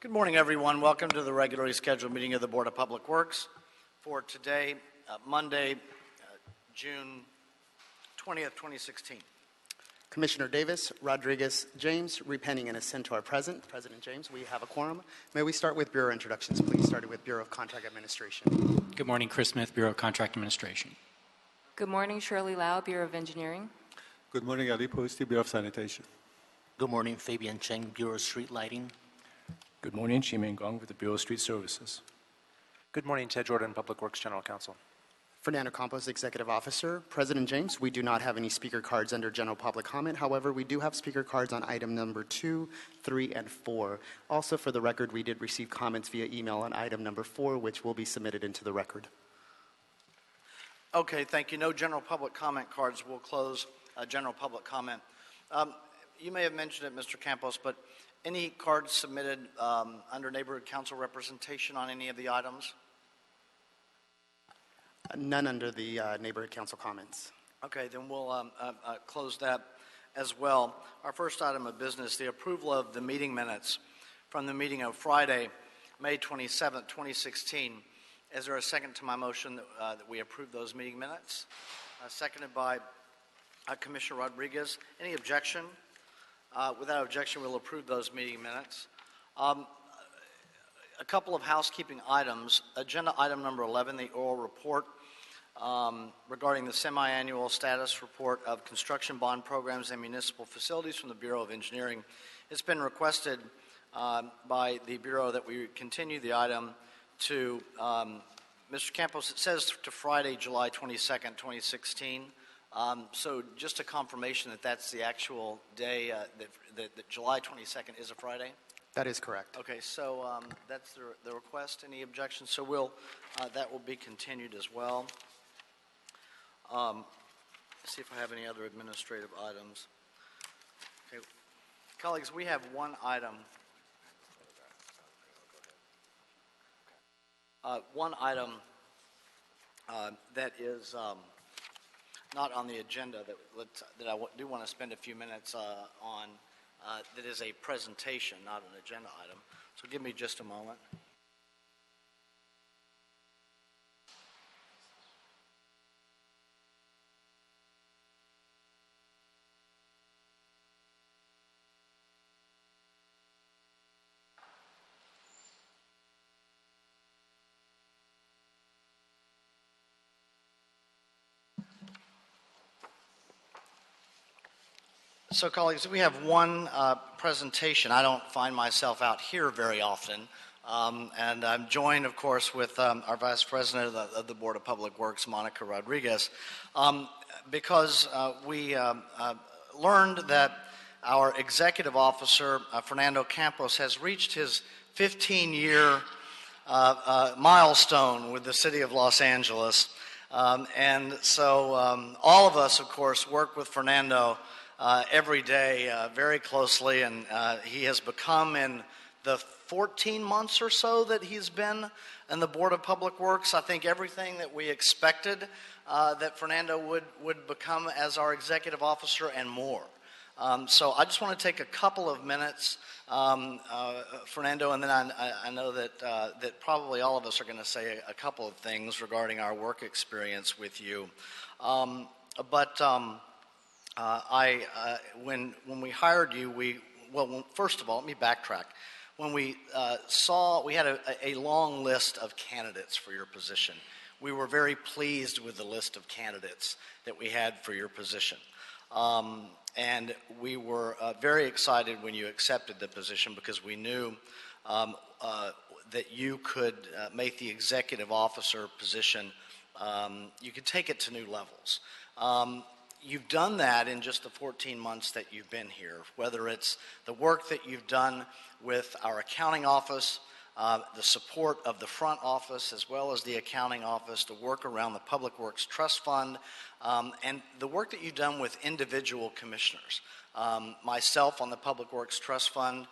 Good morning, everyone. Welcome to the regularly scheduled meeting of the Board of Public Works for today, Monday, June 20th, 2016. Commissioner Davis, Rodriguez, James, repenning and assent are present. President James, we have a quorum. May we start with Bureau introductions, please, starting with Bureau of Contract Administration. Good morning, Chris Smith, Bureau of Contract Administration. Good morning, Shirley Lau, Bureau of Engineering. Good morning, Ali Posti, Bureau of Sanitation. Good morning, Fabian Cheng, Bureau of Street Lighting. Good morning, Chi-Ming Gong with the Bureau of Street Services. Good morning, Ted Jordan, Public Works General Counsel. Fernando Campos, Executive Officer. President James, we do not have any speaker cards under general public comment. However, we do have speaker cards on item number 2, 3, and 4. Also, for the record, we did receive comments via email on item number 4, which will be submitted into the record. Okay, thank you. No general public comment cards. We'll close general public comment. You may have mentioned it, Mr. Campos, but any cards submitted under Neighborhood Council representation on any of the items? None under the Neighborhood Council comments. Okay, then we'll close that as well. Our first item of business, the approval of the meeting minutes from the meeting of Friday, May 27th, 2016. Is there a second to my motion that we approve those meeting minutes? Seconded by Commissioner Rodriguez. Any objection? Without objection, we'll approve those meeting minutes. A couple of housekeeping items. Agenda item number 11, the oral report regarding the semi-annual status report of construction bond programs and municipal facilities from the Bureau of Engineering. It's been requested by the Bureau that we continue the item to, Mr. Campos, it says to Friday, July 22nd, 2016. So just a confirmation that that's the actual day, that July 22nd is a Friday? That is correct. Okay, so that's the request. Any objections? So that will be continued as well. See if I have any other administrative items. Okay, colleagues, we have one item. That is not on the agenda that I do want to spend a few minutes on. That is a presentation, not an agenda item. So give me just a moment. So, colleagues, we have one presentation. I don't find myself out here very often, and I'm joined, of course, with our Vice President of the Board of Public Works, Monica Rodriguez, because we learned that our Executive Officer, Fernando Campos, has reached his 15-year milestone with the City of Los Angeles, and so all of us, of course, work with Fernando every day very closely, and he has become, in the 14 months or so that he's been in the Board of Public Works, I think everything that we expected that Fernando would become as our executive officer and more. So I just want to take a couple of minutes, Fernando, and then I know that probably all of us are going to say a couple of things regarding our work experience with you. When we hired you, first of all, let me backtrack. When we we had a long list of candidates for your position. We were very pleased with the list of candidates that we had for your position. And we were very excited when you accepted the position because we knew that you could make the executive officer position, you could take it to new levels. You've done that in just the 14 months that you've been here, whether it's the work that you've done with our accounting office, the support of the front office, as well as the accounting office, the work around the Public Works Trust Fund, and the work that you've done with individual commissioners. Myself on the Public Works Trust Fund,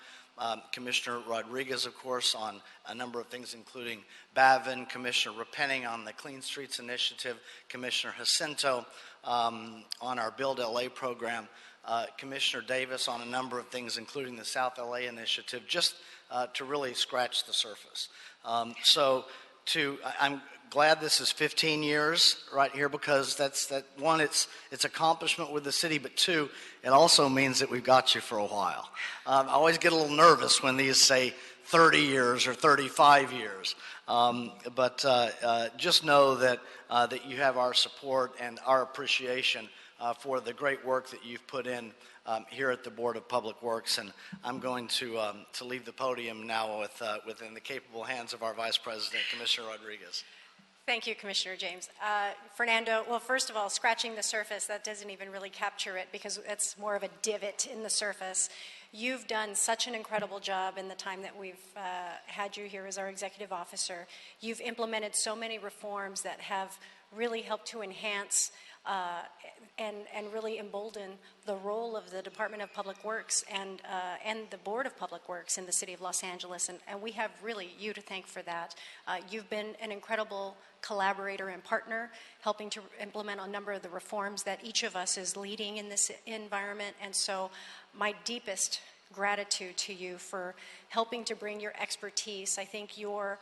Commissioner Rodriguez, of course, on a number of things, including Bavin, Commissioner Repenning on the Clean Streets Initiative, Commissioner Jacinto on our Build LA program. Commissioner Davis on a number of things, including the South LA initiative, just to really scratch the surface. I'm glad this is 15 years right here, because one, it's accomplishment with the city, but two, it also means that we've got you for a while. I always get a little nervous when these say 30 years or 35 years. But just know that you have our support and our appreciation for the great work that you've put in here at the Board of Public Works. And I'm going to leave the podium now within the capable hands of our Vice President, Commissioner Rodriguez. Thank you, Commissioner James. Fernando, well, first of all, scratching the surface, that doesn't even really capture it, because it's more of a divot in the surface. You've done such an incredible job in the time that we've had you here as our executive officer. You've implemented so many reforms that have really helped to enhance and really embolden the role of the Department of Public Works and the Board of Public Works in the City of Los Angeles, and we have really you to thank for that. You've been an incredible collaborator and partner, helping to implement a number of the reforms that each of us is leading in this environment, and so my deepest gratitude to you for helping to bring your expertise. I think your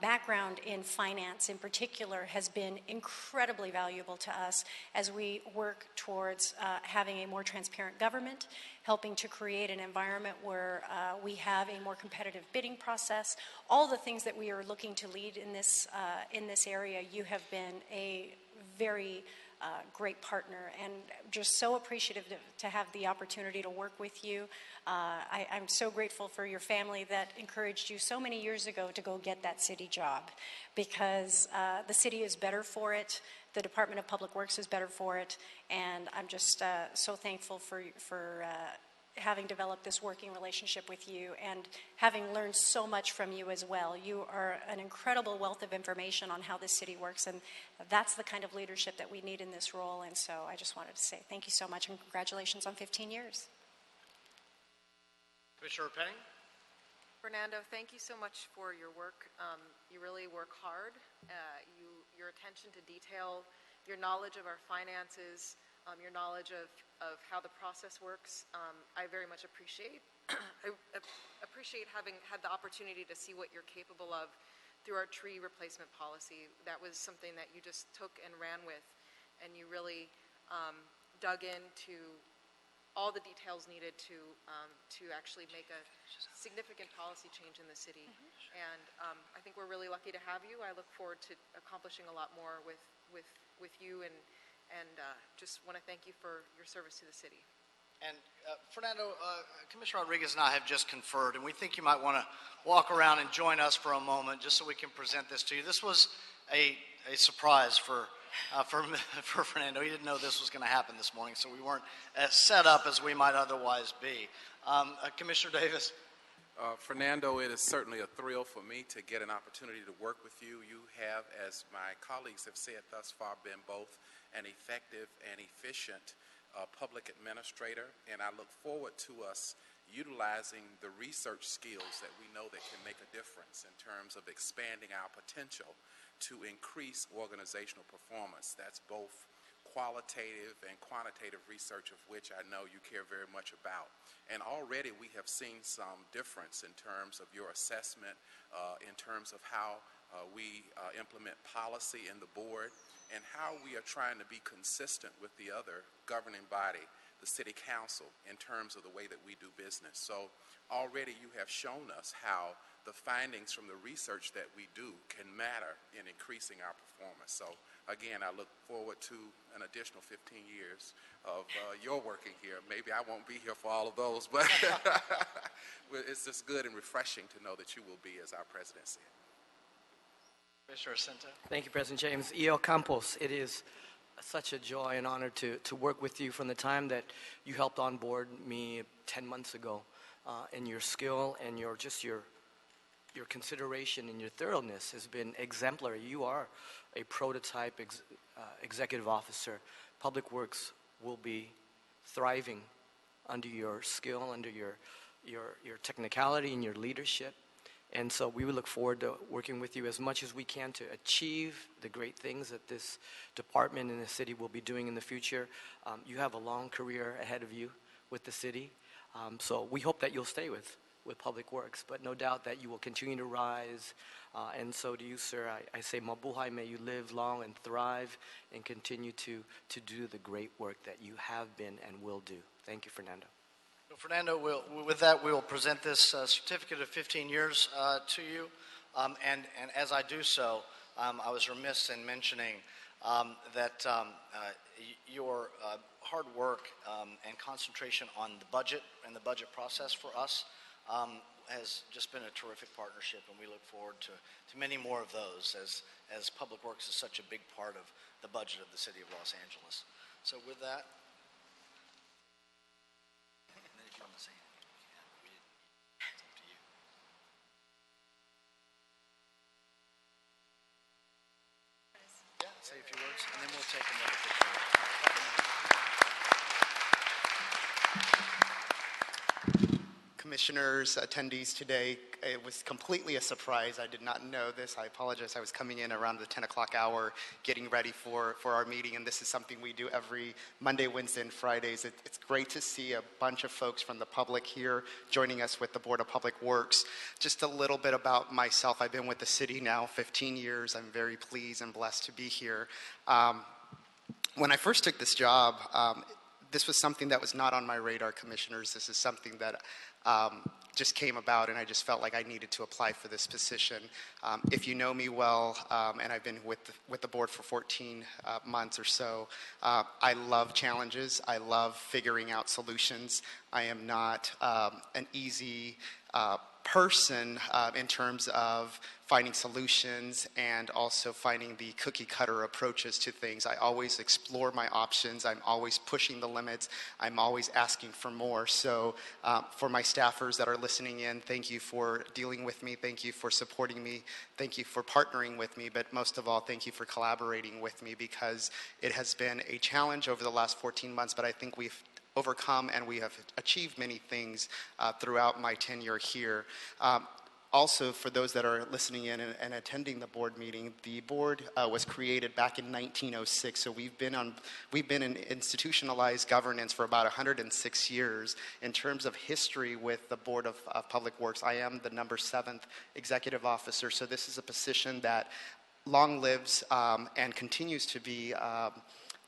background in finance in particular has been incredibly valuable to us as we work towards having a more transparent government, helping to create an environment where we have a more competitive bidding process. All the things that we are looking to lead in this area, you have been a very great partner, and just so appreciative to have the opportunity to work with you. I'm so grateful for your family that encouraged you so many years ago to go get that city job, because the city is better for it, the Department of Public Works is better for it, and I'm just so thankful for having developed this working relationship with you and having learned so much from you as well. You are an incredible wealth of information on how this city works, and that's the kind of leadership that we need in this role. And so I just wanted to say thank you so much and congratulations on 15 years. Commissioner Penning? Fernando, thank you so much for your work. You really work hard. Your attention to detail, your knowledge of our finances, your knowledge of how the process works, I very much appreciate. I appreciate having had the opportunity to see what you're capable of through our tree replacement policy. That was something that you just took and ran with, and you really dug into all the details needed to actually make a significant policy change in the city. And I think we're really lucky to have you. I look forward to accomplishing a lot more with you, and just want to thank you for your service to the city. And Fernando, Commissioner Rodriguez and I have just conferred, and we think you might want to walk around and join us for a moment just so we can present this to you. This was a surprise for Fernando. He didn't know this was going to happen this morning, so we weren't as set up as we might otherwise be. Commissioner Davis. Fernando, it is certainly a thrill for me to get an opportunity to work with you. You have, as my colleagues have said thus far, been both an effective and efficient public administrator, and I look forward to us utilizing the research skills that we know that can make a difference in terms of expanding our potential to increase organizational performance. That's both qualitative and quantitative research, of which I know you care very much about. And already we have seen some difference in terms of your assessment, in terms of how we implement policy in the board, and how we are trying to be consistent with the other governing body, the City Council, in terms of the way that we do business. So already you have shown us how the findings from the research that we do can matter in increasing our performance. So again, I look forward to an additional 15 years of your working here. Maybe I won't be here for all of those, but it's just good and refreshing to know that you will be, as our president said. Commissioner Jacinto. Thank you, President James. E.L. Campos, it is such a joy and honor to work with you from the time that you helped onboard me 10 months ago. And your skill and your consideration and your thoroughness has been exemplary. You are a prototype executive officer. Public Works will be thriving under your skill, under your technicality and your leadership. And so we would look forward to working with you as much as we can to achieve the great things that this department and the city will be doing in the future. You have a long career ahead of you with the city, so we hope that you'll stay with Public Works, but no doubt that you will continue to rise, and so do you, sir. I say mabuhay, may you live long and thrive and continue to do the great work that you have been and will do. Thank you, Fernando. So Fernando, with that, we will present this certificate of 15 years to you. And as I do so, I was remiss in mentioning that your hard work and concentration on the budget and the budget process for us has just been a terrific partnership, and we look forward to many more of those as Public Works is such a big part of the budget of the city of Los Angeles. So with that, say a few words, and then we'll take another picture. Commissioners, attendees today, it was completely a surprise. I did not know this. I apologize. I was coming in around the 10 o'clock hour, getting ready for our meeting, and this is something we do every Monday, Wednesday, and Fridays. It's great to see a bunch of folks from the public here joining us with the Board of Public Works. Just a little bit about myself. I've been with the city now 15 years. I'm very pleased and blessed to be here. When I first took this job, this was something that was not on my radar, commissioners. This is something that just came about, and I just felt like I needed to apply for this position. If you know me well, and I've been with the board for 14 months or so, I love challenges. I love figuring out solutions. I am not an easy person in terms of finding solutions and also finding the cookie cutter approaches to things. I always explore my options. I'm always pushing the limits. I'm always asking for more. So for my staffers that are listening in, thank you for dealing with me. Thank you for supporting me. Thank you for partnering with me. But most of all, thank you for collaborating with me, because it has been a challenge over the last 14 months, but I think we've overcome and we have achieved many things throughout my tenure here. Also, for those that are listening in and attending the board meeting, the board was created back in 1906, so we've been in institutionalized governance for about 106 years. In terms of history with the Board of Public Works, I am the number 7th executive officer, so this is a position that long lives and continues to be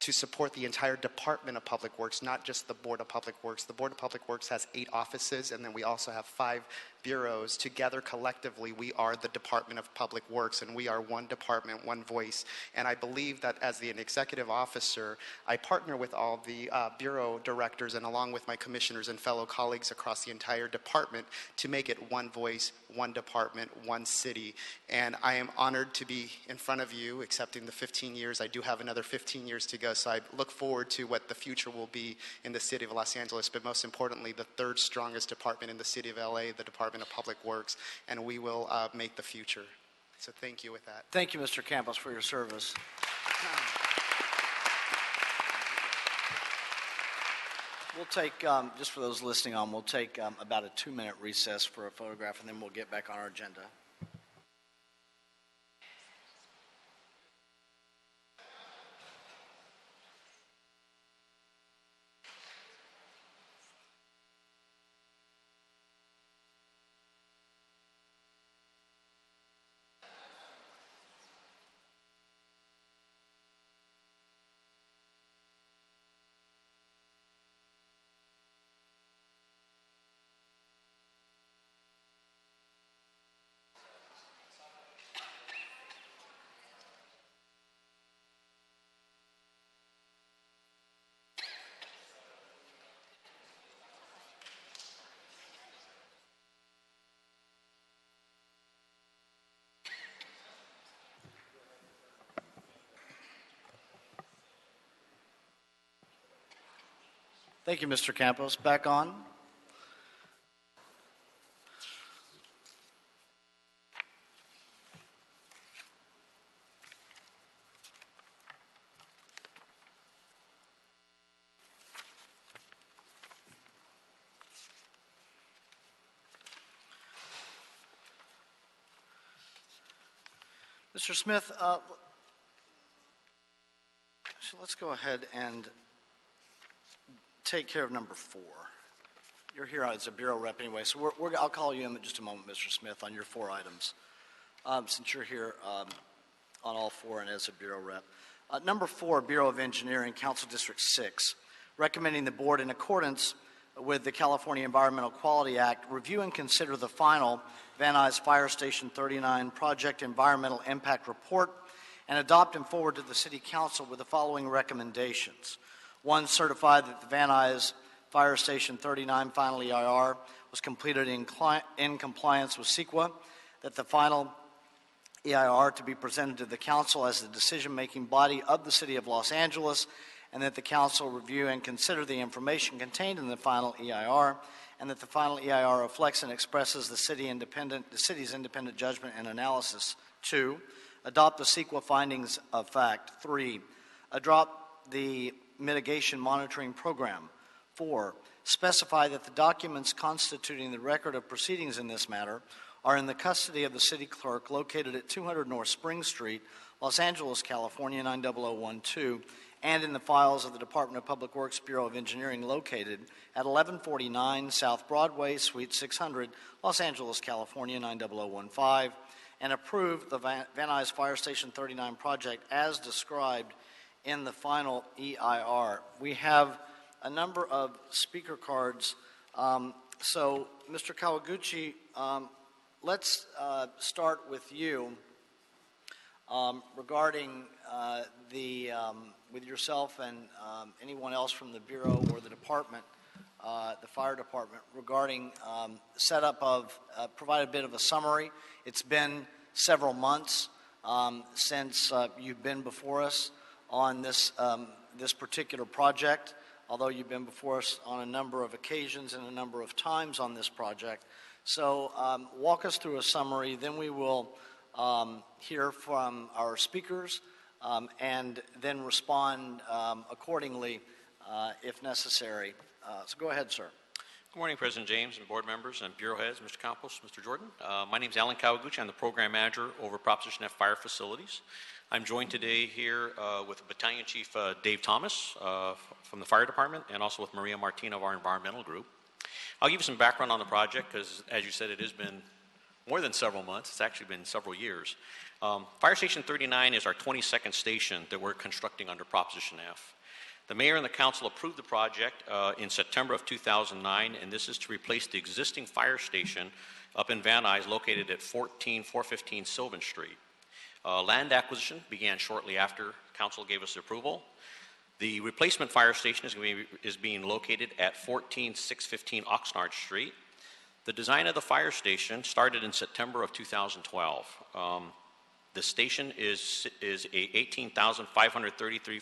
to support the entire Department of Public Works, not just the Board of Public Works. The Board of Public Works has 8 offices, and then we also have 5 bureaus. Together, collectively, we are the Department of Public Works, and we are one department, one voice. And I believe that as an executive officer, I partner with all the bureau directors and along with my commissioners and fellow colleagues across the entire department to make it one voice, one department, one city. And I am honored to be in front of you, accepting the 15 years. I do have another 15 years to go, so I look forward to what the future will be in the city of Los Angeles, but most importantly, the 3rd strongest department in the city of LA, the Department of Public Works, and we will make the future. So thank you with that. Thank you, Mr. Campos, for your service. We'll take, just for those listening on, we'll take about a 2-minute recess for a photograph, and then we'll get back on our agenda. Thank you, Mr. Campos. Back on. Mr. Smith, so let's go ahead and take care of number 4. You're here as a bureau rep anyway, so I'll call you in just a moment, Mr. Smith, on your 4 items, since you're here on all 4 and as a bureau rep. Number 4, Bureau of Engineering, Council District 6, recommending the board, in accordance with the California Environmental Quality Act, review and consider the final Van Nuys Fire Station 39 Project Environmental Impact Report and adopt and forward to the City Council with the following recommendations. 1, certify that the Van Nuys Fire Station 39 final EIR was completed in compliance with CEQA, that the final EIR to be presented to the Council as the decision-making body of the City of Los Angeles, and that the Council review and consider the information contained in the final EIR, and that the final EIR reflects and expresses the city's independent judgment and analysis. 2, adopt the CEQA findings of fact. 3, adopt the mitigation monitoring program. 4, specify that the documents constituting the record of proceedings in this matter are in the custody of the city clerk located at 200 North Spring Street, Los Angeles, California, 90012, and in the files of the Department of Public Works Bureau of Engineering located at 1149 South Broadway, Suite 600, Los Angeles, California, 90015, and approve the Van Nuys Fire Station 39 project as described in the final EIR. We have a number of speaker cards. So, Mr. Kawaguchi, let's start with you regarding with yourself and anyone else from the Bureau or the department, the fire department, regarding setup of, provide a bit of a summary. It's been several months since you've been before us on this, this particular project, although you've been before us on a number of occasions and a number of times on this project. So walk us through a summary, then we will hear from our speakers and then respond accordingly if necessary. So go ahead, sir. Good morning, President James and board members and bureau heads, Mr. Campos, Mr. Jordan. My name is Alan Kawaguchi. I'm the program manager over Proposition F Fire Facilities. I'm joined today here with Battalion Chief Dave Thomas from the fire department, and also with Maria Martina of our environmental group. I'll give you some background on the project because, as you said, it has been more than several months. It's actually been several years. Fire Station 39 is our 22nd station that we're constructing under Proposition F. The mayor and the council approved the project in September of 2009, and this is to replace the existing fire station up in Van Nuys located at 415 Sylvan Street. Land acquisition began shortly after council gave us approval. The replacement fire station is being located at 14615 Oxnard Street. The design of the fire station started in September of 2012. The station is a 18,533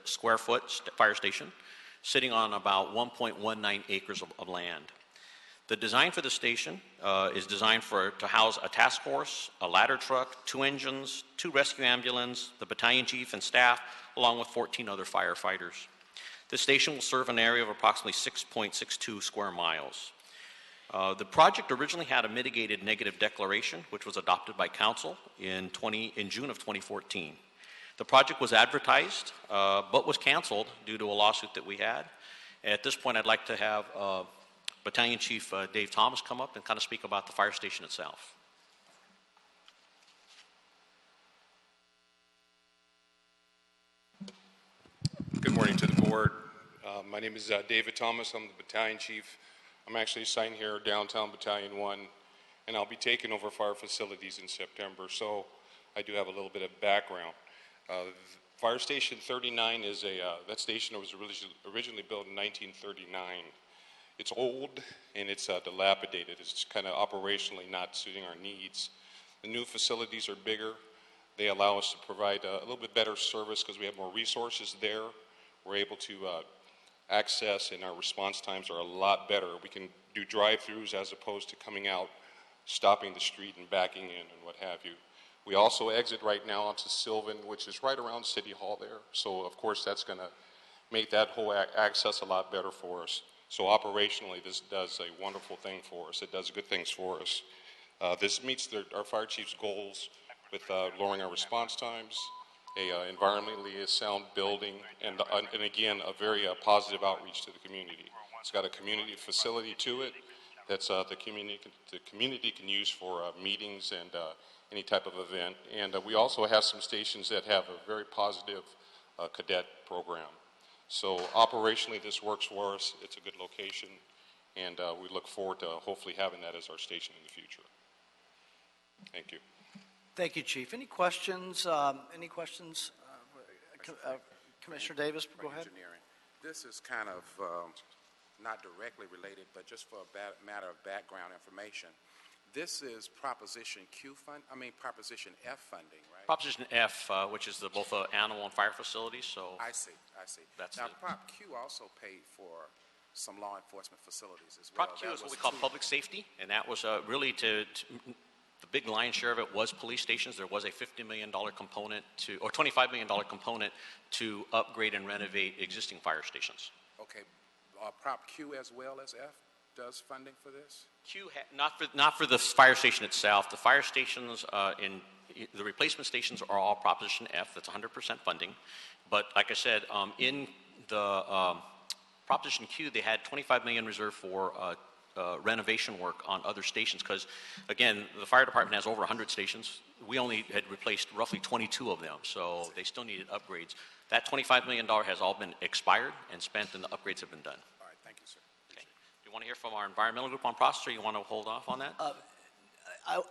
square foot fire station, sitting on about 1.19 acres of land. The design for the station is designed to house a task force, a ladder truck, 2 engines, 2 rescue ambulances, the battalion chief and staff, along with 14 other firefighters. This station will serve an area of approximately 6.62 square miles. The project originally had a mitigated negative declaration, which was adopted by council in June of 2014. The project was advertised, but was canceled due to a lawsuit that we had. At this point, I'd like to have Battalion Chief Dave Thomas come up and kind of speak about the fire station itself. Good morning to the board. My name is David Thomas. I'm the Battalion Chief. I'm actually assigned here downtown Battalion 1, and I'll be taking over fire facilities in September, so I do have a little bit of background. Fire Station 39 is that station was originally built in 1939. It's old and it's dilapidated. It's kind of operationally not suiting our needs. The new facilities are bigger. They allow us to provide a little bit better service because we have more resources there. We're able to access, and our response times are a lot better. We can do drive-throughs as opposed to coming out, stopping the street and backing in and what have you. We also exit right now onto Sylvan, which is right around City Hall there. So of course that's going to make that whole access a lot better for us. So operationally this does a wonderful thing for us. It does good things for us. This meets our fire chief's goals with lowering our response times, a environmentally sound building, and again, a very positive outreach to the community. It's got a community facility to it that's the community can use for meetings and any type of event. And we also have some stations that have a very positive cadet program. So operationally, this works for us. It's a good location, and we look forward to hopefully having that as our station in the future. Thank you. Thank you, Chief. Any questions? Commissioner Davis, go ahead. Engineering. This is kind of not directly related, but just for a matter of background information. This is Proposition Proposition F funding, right? Proposition F, which is both animal and fire facilities. So I see. That's now, it. Prop Q also paid for some law enforcement facilities as well. Prop Q is what we call public safety, and that was really the big lion's share of it was police stations. There was a $50 million component or $25 million component to upgrade and renovate existing fire stations. Okay, Prop Q as well as F does funding for this? Q, not for the fire station itself. The fire stations the replacement stations are all Proposition F. That's 100% funding. But like I said, in the Proposition Q, they had $25 million reserved for renovation work on other stations because, again, the fire department has over 100 stations. We only had replaced roughly 22 of them, so they still needed upgrades. That $25 million has all been expired and spent, and the upgrades have been done. All right, thank you, sir. Okay. Do you want to hear from our environmental group on process, or you want to hold off on that?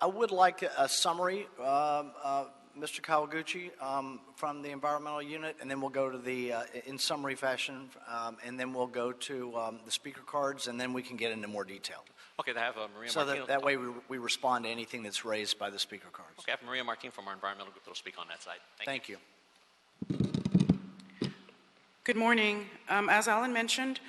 I would like a summary, Mr. Kawaguchi, from the environmental unit, and then we'll go to the, in summary fashion, and then we'll go to the speaker cards, and then we can get into more detail. Okay, I have Maria So Martin. that way we respond to anything that's raised by the speaker cards. Okay, I have Maria Martin from our environmental group that will speak on that side. Thank you. Good morning. As Alan mentioned,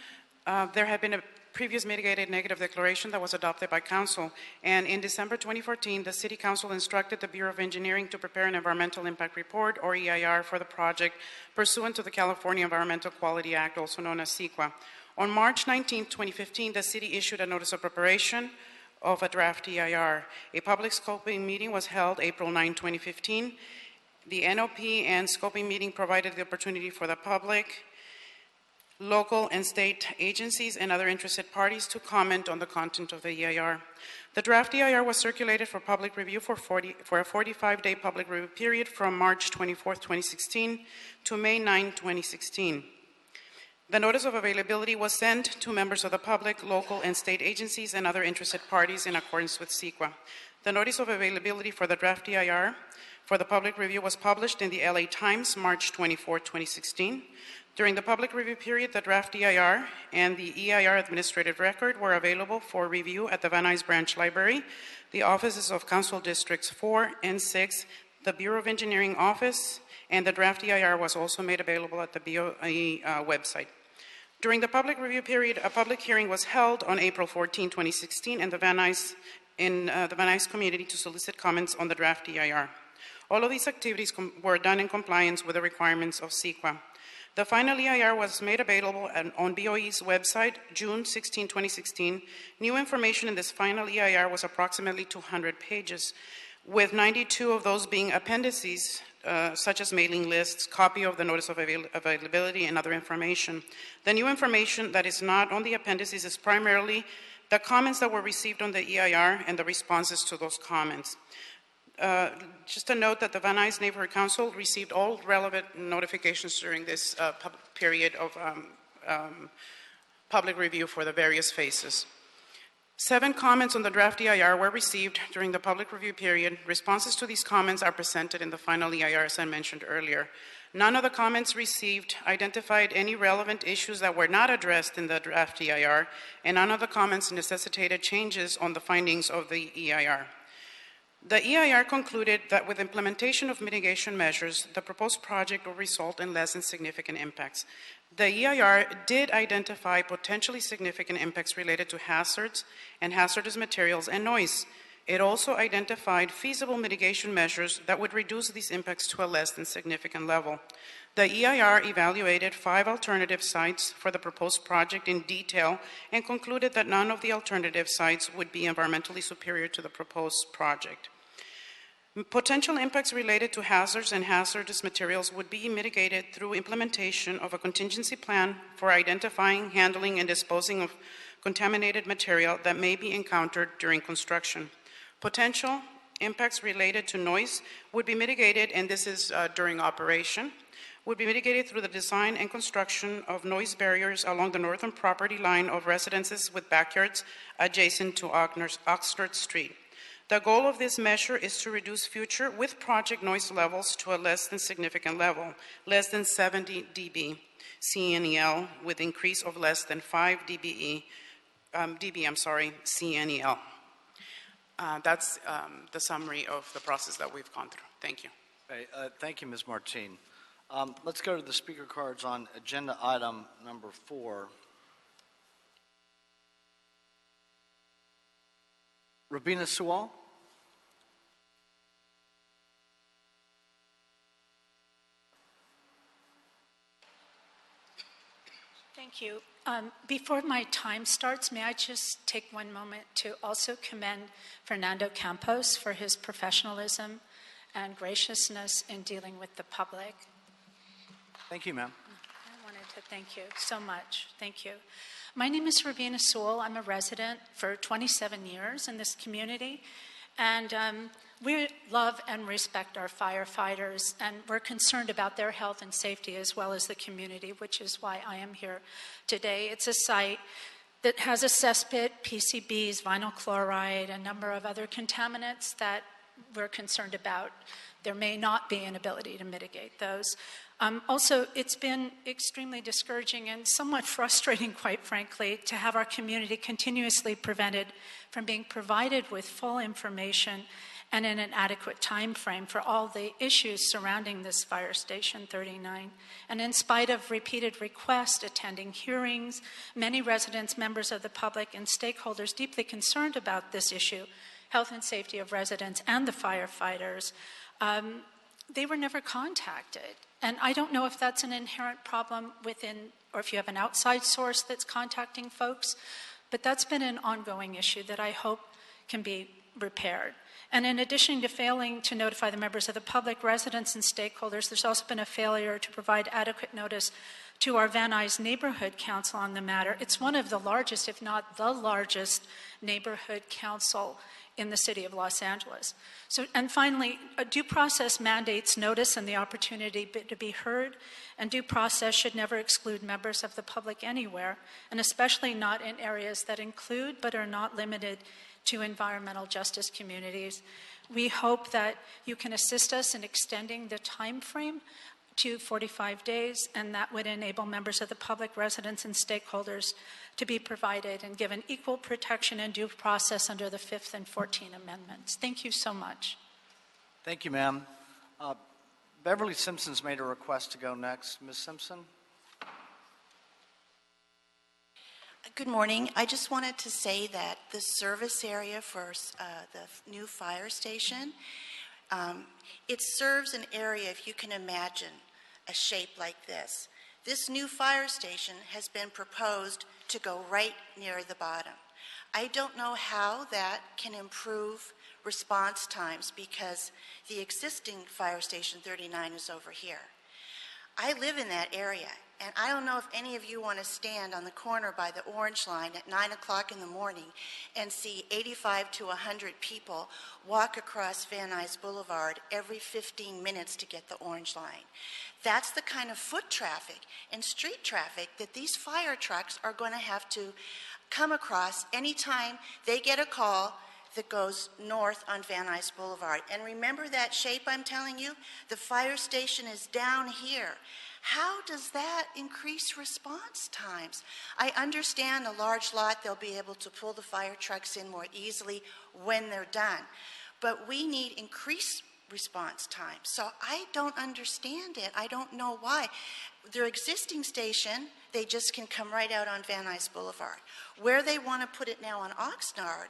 there had been a previous mitigated negative declaration that was adopted by Council, and in December 2014, the City Council instructed the Bureau of Engineering to prepare an Environmental Impact Report, or EIR, for the project pursuant to the California Environmental Quality Act, also known as CEQA. On March 19, 2015, the City issued a notice of preparation of a draft EIR. A public scoping meeting was held April 9, 2015. The NOP and scoping meeting provided the opportunity for the public, local and state agencies, and other interested parties to comment on the content of the EIR. The draft EIR was circulated for public review for a 45-day public review period from March 24, 2016 to May 9, 2016. The notice of availability was sent to members of the public, local and state agencies, and other interested parties in accordance with CEQA. The notice of availability for the draft EIR for the public review was published in the LA Times, March 24, 2016. During the public review period, the draft EIR and the EIR administrative record were available for review at the Van Nuys Branch Library, the offices of Council Districts 4 and 6, the Bureau of Engineering office, and the draft EIR was also made available at the BOE website. During the public review period, a public hearing was held on April 14, 2016 in the Van Nuys community to solicit comments on the draft EIR. All of these activities were done in compliance with the requirements of CEQA. The final EIR was made available on BOE's website June 16, 2016. New information in this final EIR was approximately 200 pages, with 92 of those being appendices, such as mailing lists, copy of the notice of availability, and other information. The new information that is not on the appendices is primarily the comments that were received on the EIR and the responses to those comments. Just a note that the Van Nuys Neighborhood Council received all relevant notifications during this period of public review for the various phases. 7 comments on the draft EIR were received during the public review period. Responses to these comments are presented in the final EIR, as I mentioned earlier. None of the comments received identified any relevant issues that were not addressed in the draft EIR, and none of the comments necessitated changes on the findings of the EIR. The EIR concluded that with implementation of mitigation measures, the proposed project will result in less than significant impacts. The EIR did identify potentially significant impacts related to hazards and hazardous materials and noise. It also identified feasible mitigation measures that would reduce these impacts to a less than significant level. The EIR evaluated 5 alternative sites for the proposed project in detail and concluded that none of the alternative sites would be environmentally superior to the proposed project. Potential impacts related to hazards and hazardous materials would be mitigated through implementation of a contingency plan for identifying, handling, and disposing of contaminated material that may be encountered during construction. Potential impacts related to noise would be mitigated, and this is during operation, would be mitigated through the design and construction of noise barriers along the northern property line of residences with backyards adjacent to Oxnard Street. The goal of this measure is to reduce future with project noise levels to a less than significant level, less than 70 dB CNEL, with increase of less than 5 dB CNEL. That's the summary of the process that we've gone through. Thank you. Okay, thank you, Ms. Martin. Let's go to the speaker cards on agenda item number 4. Rabina Sewell? Thank you. Before my time starts, may I just take one moment to also commend Fernando Campos for his professionalism and graciousness in dealing with the public. Thank you, ma'am. I wanted to thank you so much. Thank you. My name is Rabina Sewell. I'm a resident for 27 years in this community, and we love and respect our firefighters, and we're concerned about their health and safety as well as the community, which is why I am here today. It's a site that has a cesspit, PCBs, vinyl chloride, a number of other contaminants that we're concerned about. There may not be an ability to mitigate those. Also, it's been extremely discouraging and somewhat frustrating, quite frankly, to have our community continuously prevented from being provided with full information and in an adequate time frame for all the issues surrounding this Fire Station 39. And in spite of repeated requests, attending hearings, many residents, members of the public, and stakeholders deeply concerned about this issue, health and safety of residents and the firefighters, they were never contacted. And I don't know if that's an inherent problem within, or if you have an outside source that's contacting folks, but that's been an ongoing issue that I hope can be repaired. And in addition to failing to notify the members of the public, residents, and stakeholders, there's also been a failure to provide adequate notice to our Van Nuys Neighborhood Council on the matter. It's one of the largest, if not the largest, neighborhood council in the city of Los Angeles. So, and finally, a due process mandates notice and the opportunity to be heard, and due process should never exclude members of the public anywhere, and especially not in areas that include but are not limited to environmental justice communities. We hope that you can assist us in extending the time frame to 45 days, and that would enable members of the public, residents, and stakeholders to be provided and given equal protection and due process under the 5th and 14th Amendments. Thank you so much. Thank you, ma'am. Beverly Simpson's made a request to go next. Ms. Simpson? Good morning. I just wanted to say that the service area for the new fire station, it serves an area, if you can imagine, a shape like this. This new fire station has been proposed to go right near the bottom. I don't know how that can improve response times because the existing fire station 39 is over here. I live in that area, and I don't know if any of you want to stand on the corner by the orange line at 9 o'clock in the morning and see 85 to 100 people walk across Van Nuys Boulevard every 15 minutes to get the orange line. That's the kind of foot traffic and street traffic that these fire trucks are going to have to come across anytime they get a call that goes north on Van Nuys Boulevard. And remember that shape I'm telling you? The fire station is down here. How does that increase response times? I understand a large lot, they'll be able to pull the fire trucks in more easily when they're done. But we need increased response time. So I don't understand it. I don't know why. Their existing station, they just can come right out on Van Nuys Boulevard. Where they want to put it now on Oxnard,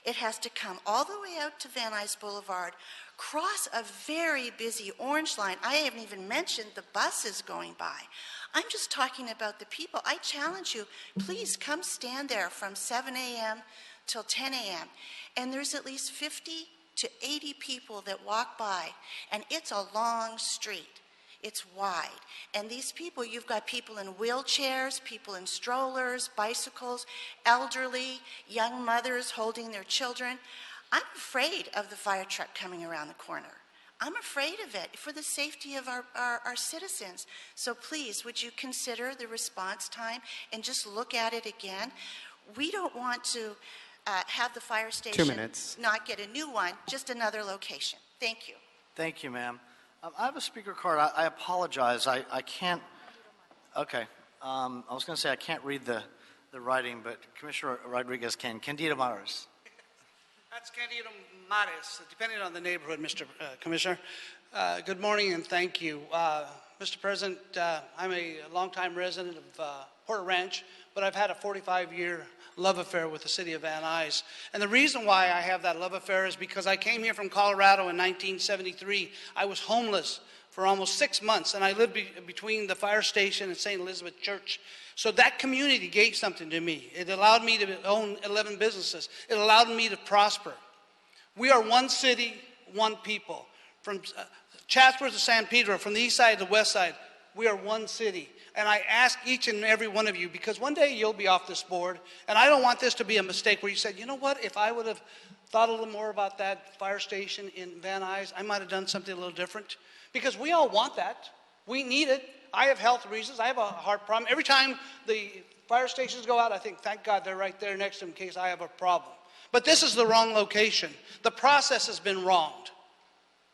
it has to come all the way out to Van Nuys Boulevard, cross a very busy orange line. I haven't even mentioned the buses going by. I'm just talking about the people. I challenge you, please come stand there from 7 a.m. till 10 a.m. And there's at least 50 to 80 people that walk by, and it's a long street. It's wide. And these people, you've got people in wheelchairs, people in strollers, bicycles, elderly, young mothers holding their children. I'm afraid of the fire truck coming around the corner. I'm afraid of it for the safety of our citizens. So please, would you consider the response time and just look at it again? We don't want to have the fire station 2 minutes. not get a new one, just another location. Thank you. Thank you, ma'am. I have a speaker card. I apologize. I can't. Okay. I was going to say I can't read the writing, but Commissioner Rodriguez can. Candido Mares. That's Candido Mares, depending on the neighborhood, Mr. Commissioner. Good morning and thank you. Mr. President, I'm a longtime resident of Porter Ranch, but I've had a 45-year love affair with the city of Van Nuys. And the reason why I have that love affair is because I came here from Colorado in 1973. I was homeless for almost 6 months, and I lived between the fire station and St. Elizabeth Church. So that community gave something to me. It allowed me to own 11 businesses. It allowed me to prosper. We are one city, one people. From Chatsworth to San Pedro, from the east side to the west side, we are one city. And I ask each and every one of you, because one day you'll be off this board, and I don't want this to be a mistake where you said, you know what, if I would have thought a little more about that fire station in Van Nuys, I might have done something a little different. Because we all want that. We need it. I have health reasons. I have a heart problem. Every time the fire stations go out, I think, thank God they're right there next to them in case I have a problem. But this is the wrong location. The process has been wronged.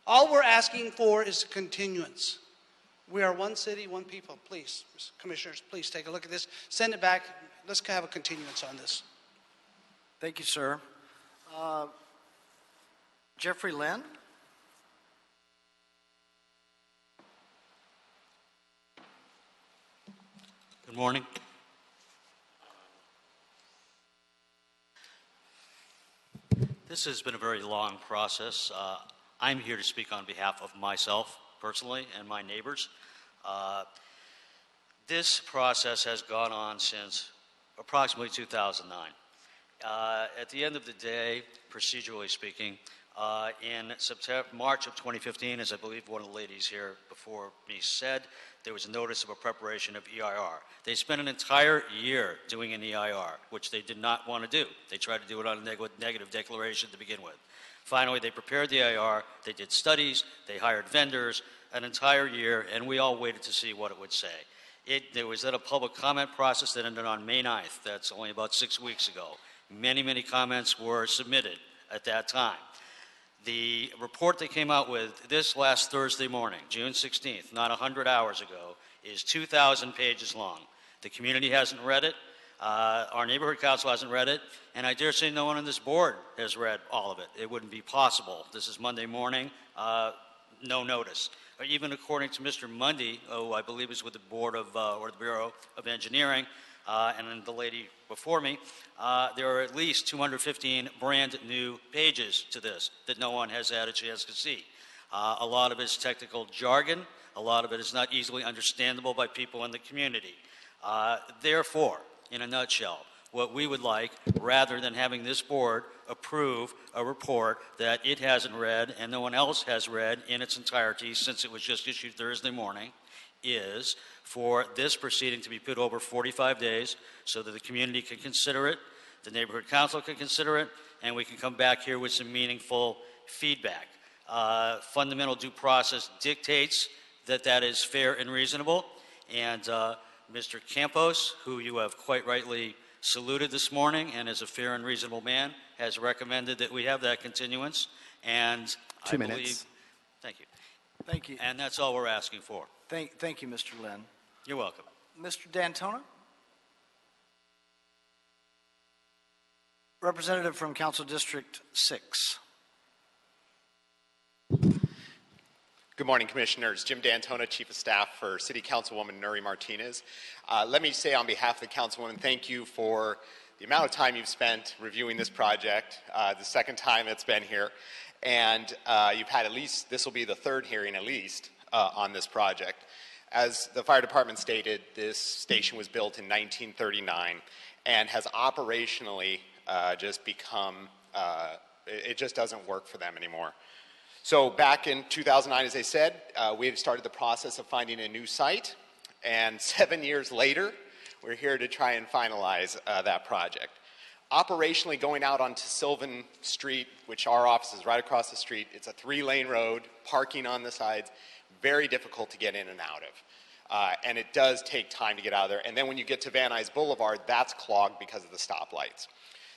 All we're asking for is continuance. We are one city, one people. Please, commissioners, please take a look at this. Send it back. Let's have a continuance on this. Thank you, sir. Jeffrey Lynn. Good morning. This has been a very long process. I'm here to speak on behalf of myself personally and my neighbors. This process has gone on since approximately 2009. At the end of the day, procedurally speaking, in March of 2015, as I believe one of the ladies here before me said, there was a notice of a preparation of EIR. They spent an entire year doing an EIR, which they did not want to do. They tried to do it on a negative declaration to begin with. Finally, they prepared the EIR, they did studies, they hired vendors, an entire year, and we all waited to see what it would say. There was then a public comment process that ended on May 9th. That's only about 6 weeks ago. Many, many comments were submitted at that time. The report they came out with this last Thursday morning, June 16th, not 100 hours ago, is 2,000 pages long. The community hasn't read it. Our neighborhood council hasn't read it. And I dare say no one on this board has read all of it. It wouldn't be possible. This is Monday morning, no notice. Even according to Mr. Mundy, who I believe is with the board of, or the Bureau of Engineering, and then the lady before me, there are at least 215 brand new pages to this that no one has had a chance to see. A lot of it is technical jargon. A lot of it is not easily understandable by people in the community. Therefore, in a nutshell, what we would like, rather than having this board approve a report that it hasn't read and no one else has read in its entirety since it was just issued Thursday morning, is for this proceeding to be put over 45 days so that the community can consider it, the neighborhood council can consider it, and we can come back here with some meaningful feedback. Fundamental due process dictates that that is fair and reasonable, and Mr. Campos, who you have quite rightly saluted this morning and is a fair and reasonable man, has recommended that we have that continuance, and 2 I minutes. believe, thank you. Thank you. And that's all we're asking for. Thank you, Mr. Lynn. You're welcome. Mr. D'Antona? Representative from Council District 6. Good morning, Commissioners. Jim D'Antona, Chief of Staff for City Councilwoman Nuri Martinez. Let me say on behalf of the Councilwoman, thank you for the amount of time you've spent reviewing this project, the second time it's been here, and you've had at least, this will be the third hearing at least, on this project. As the fire department stated, this station was built in 1939 and has operationally just become It just doesn't work for them anymore. So back in 2009, as I said, we had started the process of finding a new site, and 7 years later, we're here to try and finalize that project. Operationally, going out onto Sylvan Street, which our office is right across the street, it's a 3-lane road, parking on the sides, very difficult to get in and out of. And it does take time to get out of there. And then when you get to Van Nuys Boulevard, that's clogged because of the stoplights.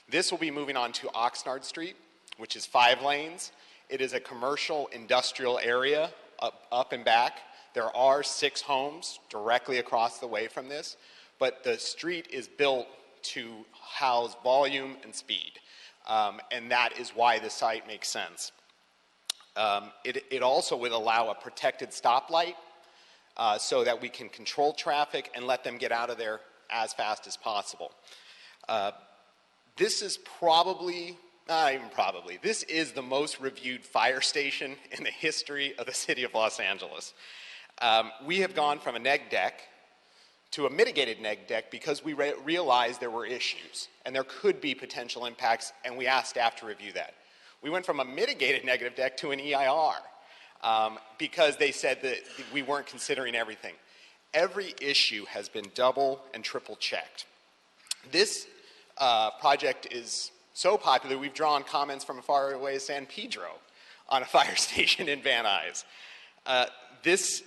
This will be moving on to Oxnard Street, which is 5 lanes. It is a commercial industrial area up and back. There are 6 homes directly across the way from this, but the street is built to house volume and speed, and that is why the site makes sense. It also would allow a protected stoplight so that we can control traffic and let them get out of there as fast as possible. This is this is the most reviewed fire station in the history of the city of Los Angeles. We have gone from a neg deck to a mitigated neg deck because we realized there were issues and there could be potential impacts, and we asked staff to review that. We went from a mitigated negative deck to an EIR because they said that we weren't considering everything. Every issue has been double and triple checked. This project is so popular, we've drawn comments from as far away as San Pedro on a fire station in Van Nuys. This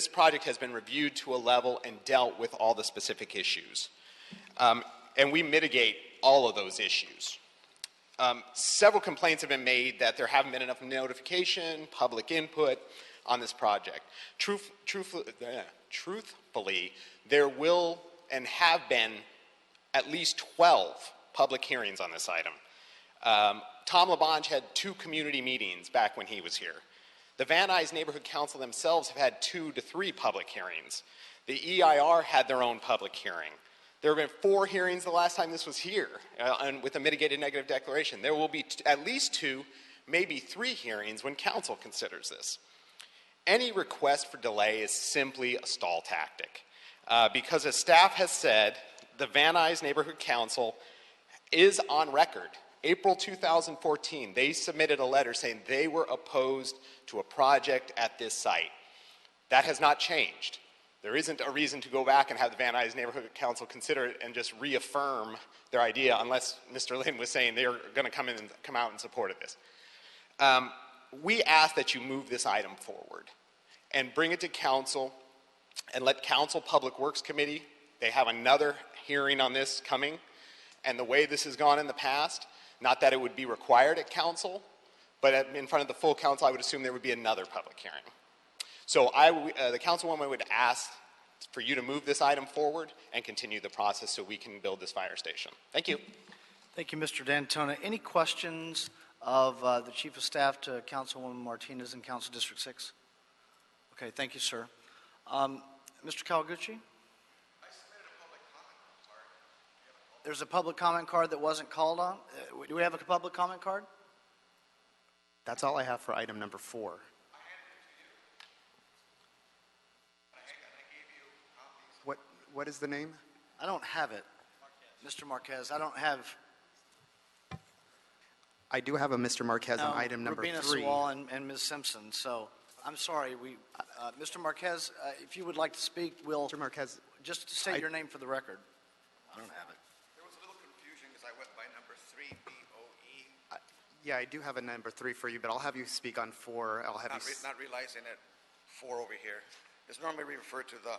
project has been reviewed to a level and dealt with all the specific issues. And we mitigate all of those issues. Several complaints have been made that there haven't been enough notification, public input on this project. Truthfully, there will and have been at least 12 public hearings on this item. Tom LaBonge had 2 community meetings back when he was here. The Van Nuys Neighborhood Council themselves have had 2 to 3 public hearings. The EIR had their own public hearing. There have been 4 hearings the last time this was here, and with a mitigated negative declaration. There will be at least 2, maybe 3 hearings when council considers this. Any request for delay is simply a stall tactic. Because as staff has said, the Van Nuys Neighborhood Council is on record. April 2014, they submitted a letter saying they were opposed to a project at this site. That has not changed. There isn't a reason to go back and have the Van Nuys Neighborhood Council consider it and just reaffirm their idea unless Mr. Lynn was saying they're going to come out in support of this. We ask that you move this item forward and bring it to council and let Council Public Works Committee, they have another hearing on this coming, and the way this has gone in the past, not that it would be required at council, but in front of the full council, I would assume there would be another public hearing. So the councilwoman would ask for you to move this item forward and continue the process so we can build this fire station. Thank you. Thank you, Mr. D'Antona. Any questions of the Chief of Staff to Councilwoman Martinez in Council District 6? Okay, thank you, sir. Mr. Kawaguchi? There's a public comment card that wasn't called on. Do we have a public comment card? That's all I have for item number 4. What is the name? I don't have it. Mr. Marquez, I don't have. I do have a Mr. Marquez on item number 3. Rubina Sewell and Ms. Simpson. So I'm sorry. Mr. Marquez, if you would like to speak, we'll. Mr. Marquez, just state your name for the record. I don't have it. There was a little confusion because I went by number 3, BOE. Yeah, I do have a number 3 for you, but I'll have you speak on 4. I'll have not realizing it 4 over here. It's normally referred to the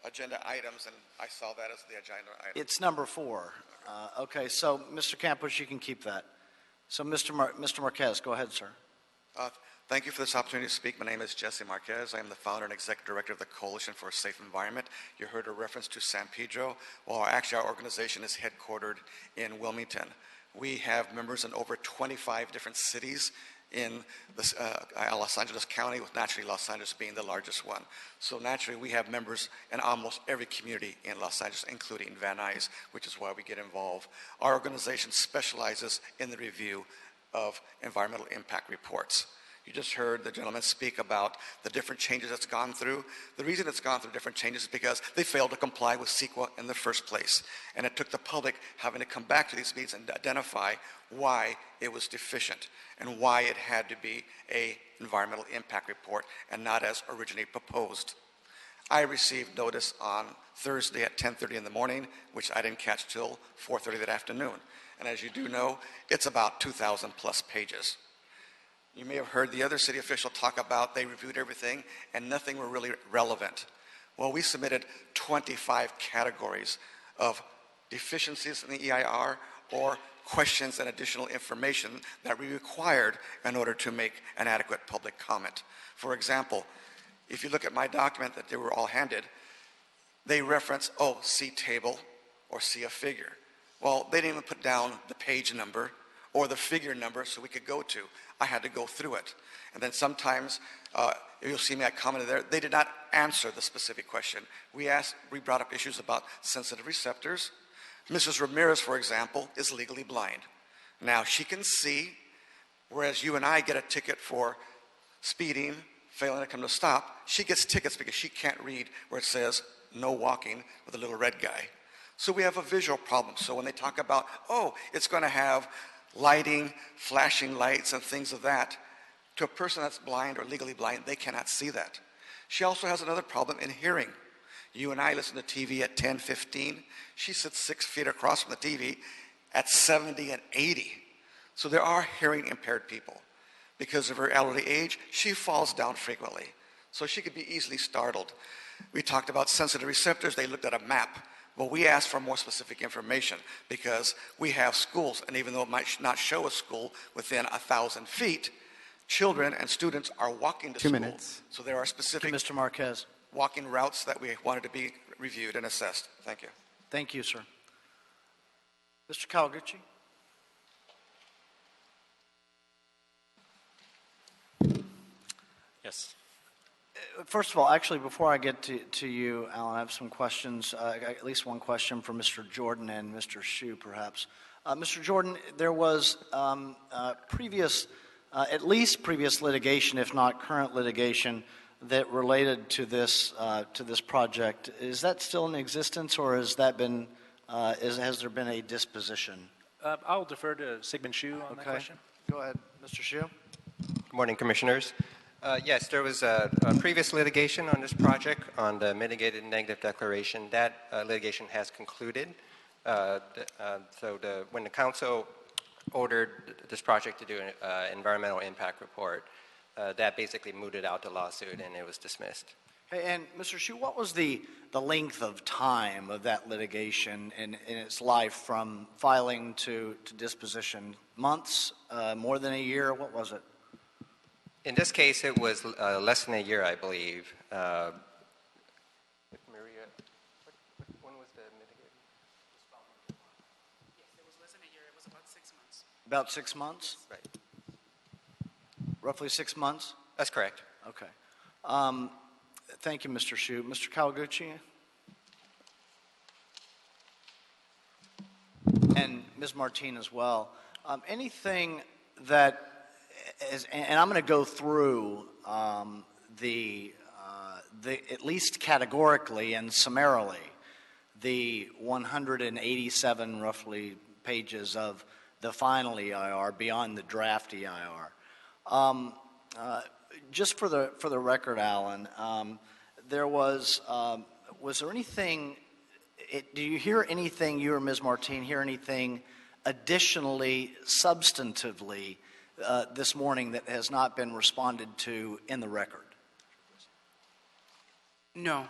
agenda items, and I saw that as the agenda item. It's number 4. Okay, so Mr. Campos, you can keep that. So Mr. Marquez, go ahead, sir. Thank you for this opportunity to speak. My name is Jesse Marquez. I am the founder and executive director of the Coalition for a Safe Environment. You heard a reference to San Pedro. Well, actually, our organization is headquartered in Wilmington. We have members in over 25 different cities in Los Angeles County, with naturally Los Angeles being the largest one. So naturally, we have members in almost every community in Los Angeles, including Van Nuys, which is why we get involved. Our organization specializes in the review of environmental impact reports. You just heard the gentleman speak about the different changes it's gone through. The reason it's gone through different changes is because they failed to comply with CEQA in the first place. And it took the public having to come back to these meetings and identify why it was deficient and why it had to be an environmental impact report and not as originally proposed. I received notice on Thursday at 10:30 in the morning, which I didn't catch till 4:30 that afternoon. And as you do know, it's about 2,000 plus pages. You may have heard the other city official talk about they reviewed everything and nothing were really relevant. Well, we submitted 25 categories of deficiencies in the EIR or questions and additional information that we required in order to make an adequate public comment. For example, if you look at my document that they were all handed, they reference, oh, see table or see a figure. Well, they didn't even put down the page number or the figure number so we could go to. I had to go through it. And then sometimes, you'll see me, I commented there, they did not answer the specific question. We brought up issues about sensitive receptors. Mrs. Ramirez, for example, is legally blind. Now, she can see, whereas you and I get a ticket for speeding, failing to come to a stop, she gets tickets because she can't read where it says no walking with a little red guy. So we have a visual problem. So when they talk about, oh, it's going to have lighting, flashing lights, and things of that, to a person that's blind or legally blind, they cannot see that. She also has another problem in hearing. You and I listen to TV at 10:15. She sits 6 feet across from the TV at 70 and 80. So there are hearing impaired people. Because of her elderly age, she falls down frequently. So she could be easily startled. We talked about sensitive receptors. They looked at a map. Well, we asked for more specific information because we have schools, and even though it might not show a school within 1,000 feet, children and students are walking to 2 school. minutes. So there are specific Mr. Marquez. walking routes that we wanted to be reviewed and assessed. Thank you. Thank you, sir. Mr. Kawaguchi. Yes. First of all, actually, before I get to you, Alan, I have some questions, at least one question for Mr. Jordan and Mr. Hsu, perhaps. Mr. Jordan, there was at least previous litigation, if not current litigation, that related to this project. Is that still in existence, or has that been has there been a disposition? I'll defer to Sigmund Hsu on that question. Go ahead, Mr. Hsu. Good morning, Commissioners. Yes, there was a previous litigation on this project on the mitigated negative declaration. That litigation has concluded. When the council ordered this project to do an environmental impact report, that basically mooted out the lawsuit and it was dismissed. Hey, and Mr. Hsu, what was the length of time of that litigation in its life from filing to disposition? Months? More than a year? What was it? In this case, it was less than a year, I believe. Maria, when was the mitigation? Yes, it was less than a year. It was about 6 months. About 6 months? Right. Roughly 6 months? That's correct. Okay. Thank you, Mr. Hsu. Mr. Kawaguchi? And Ms. Martin as well. Anything that and I'm going to go through the at least categorically and summarily the 187 roughly pages of the final EIR beyond the draft EIR. Just for the record, Alan, there was there anything? Do you hear anything? You or Ms. Martin hear anything additionally, substantively? This morning that has not been responded to in the record? No.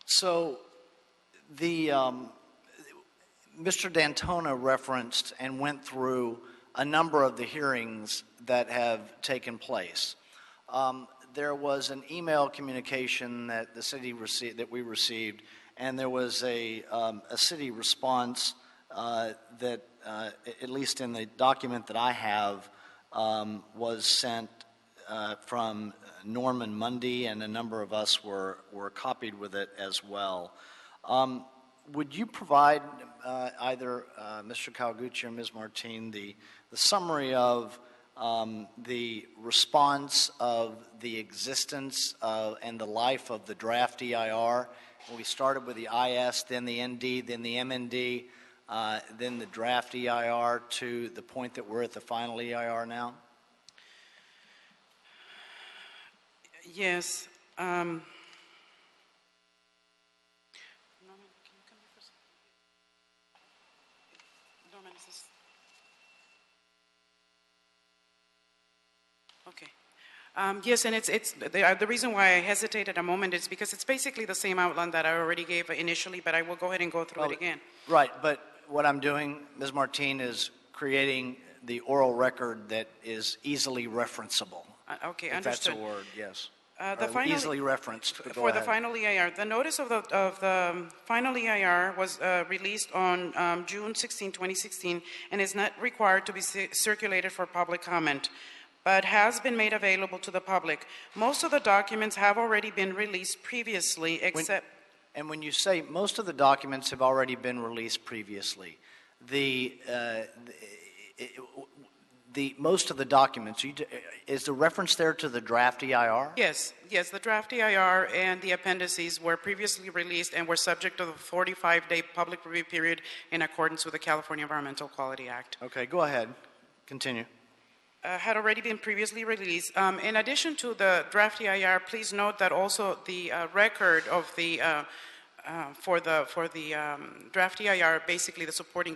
So the Mr. D'Antona referenced and went through a number of the hearings that have taken place. There was an email communication that the city received, that we received, and there was a city response that, at least in the document that I have, was sent from Norman Mundy, and a number of us were copied with it as well. Would you provide either Mr. Kawaguchi or Ms. Martin the summary of the response of the existence and the life of the draft EIR. We started with the IS, then the ND, then the MND, then the draft EIR to the point that we're at the final EIR now? Yes. Norman, can you come here for a second? Norman, is this? Okay. Yes, and it's the reason why I hesitated a moment is because it's basically the same outline that I already gave initially, but I will go ahead and go through it again. Right, but what I'm doing, Ms. Martin, is creating the oral record that is easily referenceable. Okay, if understood. That's a word, yes. The final, easily referenced. But go for ahead. the final EIR, the notice of the final EIR was released on June 16, 2016, and is not required to be circulated for public comment, but has been made available to the public. Most of the documents have already been released previously, except... And when you say most of the documents have already been released previously, most of the documents, is the reference there to the draft EIR? Yes, the draft EIR and the appendices were previously released and were subject to the 45-day public review period in accordance with the California Environmental Quality Act. Okay, go ahead. Continue. Had already been previously released. In addition to the draft EIR, please note that also the record of the for the draft EIR, basically the supporting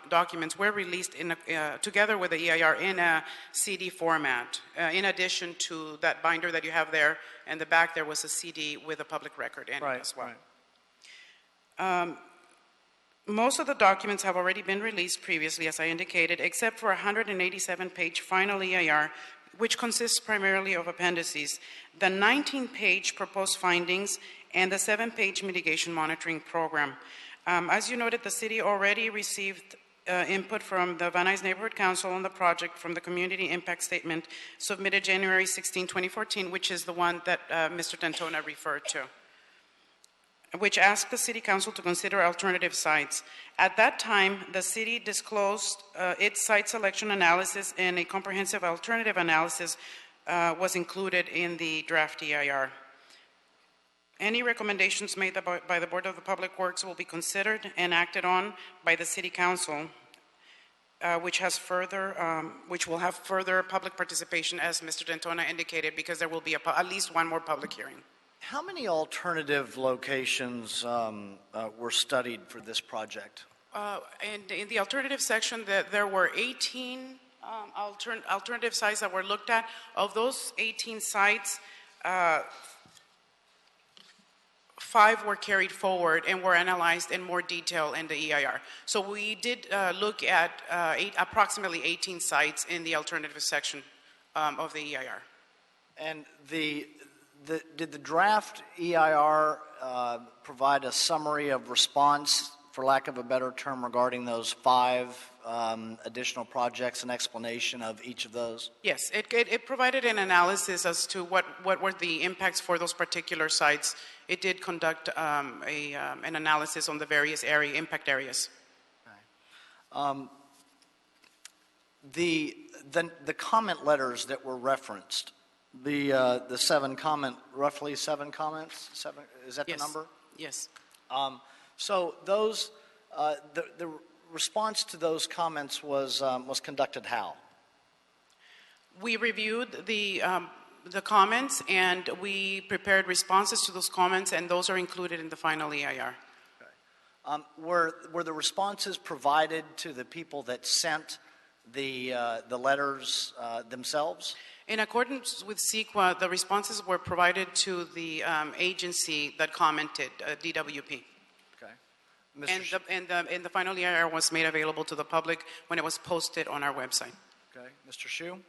documents were released in together with the EIR in a CD format. In addition to that binder that you have there, and the back there was a CD with a public record in it as well. Right. Most of the documents have already been released previously, as I indicated, except for a 187-page final EIR, which consists primarily of appendices, the 19-page proposed findings, and the 7-page mitigation monitoring program. As you noted, the city already received input from the Van Nuys Neighborhood Council on the project from the Community Impact Statement submitted January 16, 2014, which is the one that Mr. Dantona referred to, which asked the City Council to consider alternative sites. At that time, the city disclosed its site selection analysis, and a comprehensive alternative analysis was included in the draft EIR. Any recommendations made by the Board of the Public Works will be considered and acted on by the City Council, which will have further public participation, as Mr. Dantona indicated, because there will be at least one more public hearing. How many alternative locations were studied for this project? And in the alternative section, there were 18 alternative sites that were looked at. Of those 18 sites, 5 were carried forward and were analyzed in more detail in the EIR. So we did look at approximately 18 sites in the alternative section of the EIR. And did the draft EIR provide a summary of response, for lack of a better term, regarding those 5 additional projects, an explanation of each of those? Yes, it provided an analysis as to what were the impacts for those particular sites. It did conduct an analysis on the various impact areas. Okay. The comment letters that were referenced, the 7 roughly 7 comments? 7, is that the number? Yes. So those, the response to those comments was conducted how? We reviewed the comments, and we prepared responses to those comments, and those are included in the final EIR. Okay. Were the responses provided to the people that sent the letters themselves? In accordance with CEQA, the responses were provided to the agency that commented, DWP. Okay. And the final EIR was made available to the public when it was posted on our website. Okay. Mr. Hsu?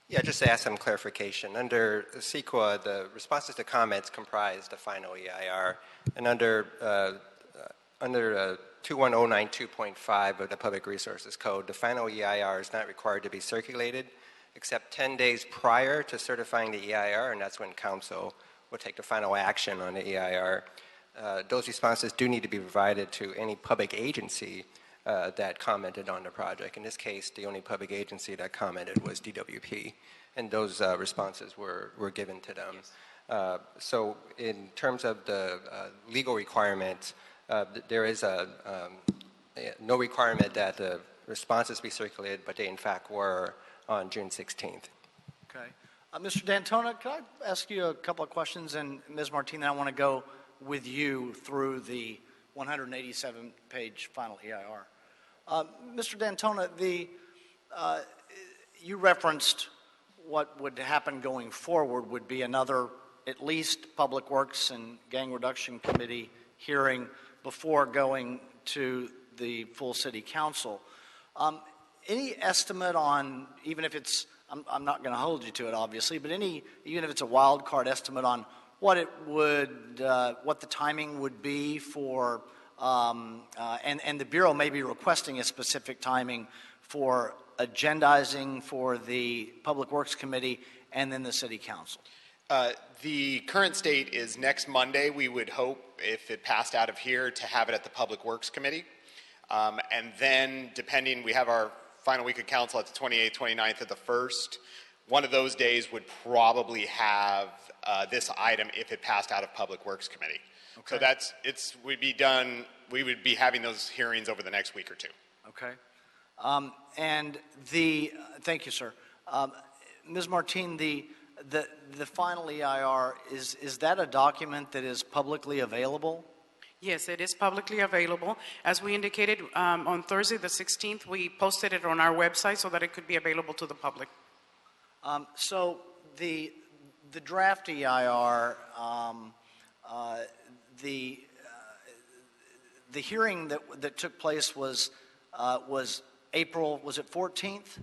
Yeah, just to ask some clarification. Under CEQA, the responses to comments comprise the final EIR, and under 21092.5 of the Public Resources Code, the final EIR is not required to be circulated except 10 days prior to certifying the EIR, and that's when Council will take the final action on the EIR. Those responses do need to be provided to any public agency that commented on the project. In this case, the only public agency that commented was DWP, and those responses were given to them. Yes. So in terms of the legal requirements, there is no requirement that the responses be circulated, but they in fact were on June 16th. Okay. Mr. D'Antona, could I ask you a couple of questions? And Ms. Martinez, I want to go with you through the 187-page final EIR. Mr. D'Antona, you referenced what would happen going forward would be another at least Public Works and Gang Reduction Committee hearing before going to the full City Council. Any estimate on, even if it's, I'm not going to hold you to it obviously, but even if it's a wild card estimate on what it would, what the timing would be for, and the Bureau may be requesting a specific timing for agendizing for the Public Works Committee and then the City Council? The current state is next Monday. We would hope, if it passed out of here, to have it at the Public Works Committee. And then, depending, we have our final week of council at the 28th, 29th, or the 1st. One of those days would probably have this item if it passed out of Public Works Committee. Okay. So we'd be done, we would be having those hearings over the next week or two. Okay. Thank you, sir. Ms. Martin, the final EIR, is that a document that is publicly available? Yes, it is publicly available. As we indicated, on Thursday the 16th, we posted it on our website so that it could be available to the public. So the draft EIR, the hearing that took place was April, was it 14th?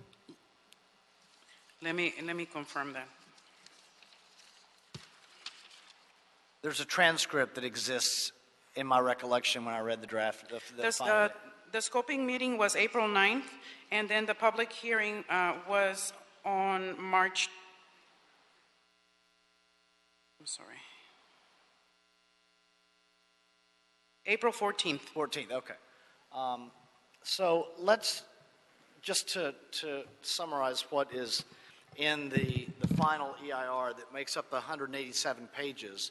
Let me confirm that. There's a transcript that exists in my recollection when I read the draft. The scoping meeting was April 9th, and then the public hearing was on March. I'm sorry. April 14th. 14th, okay. So let's, just to summarize what is in the final EIR that makes up the 187 pages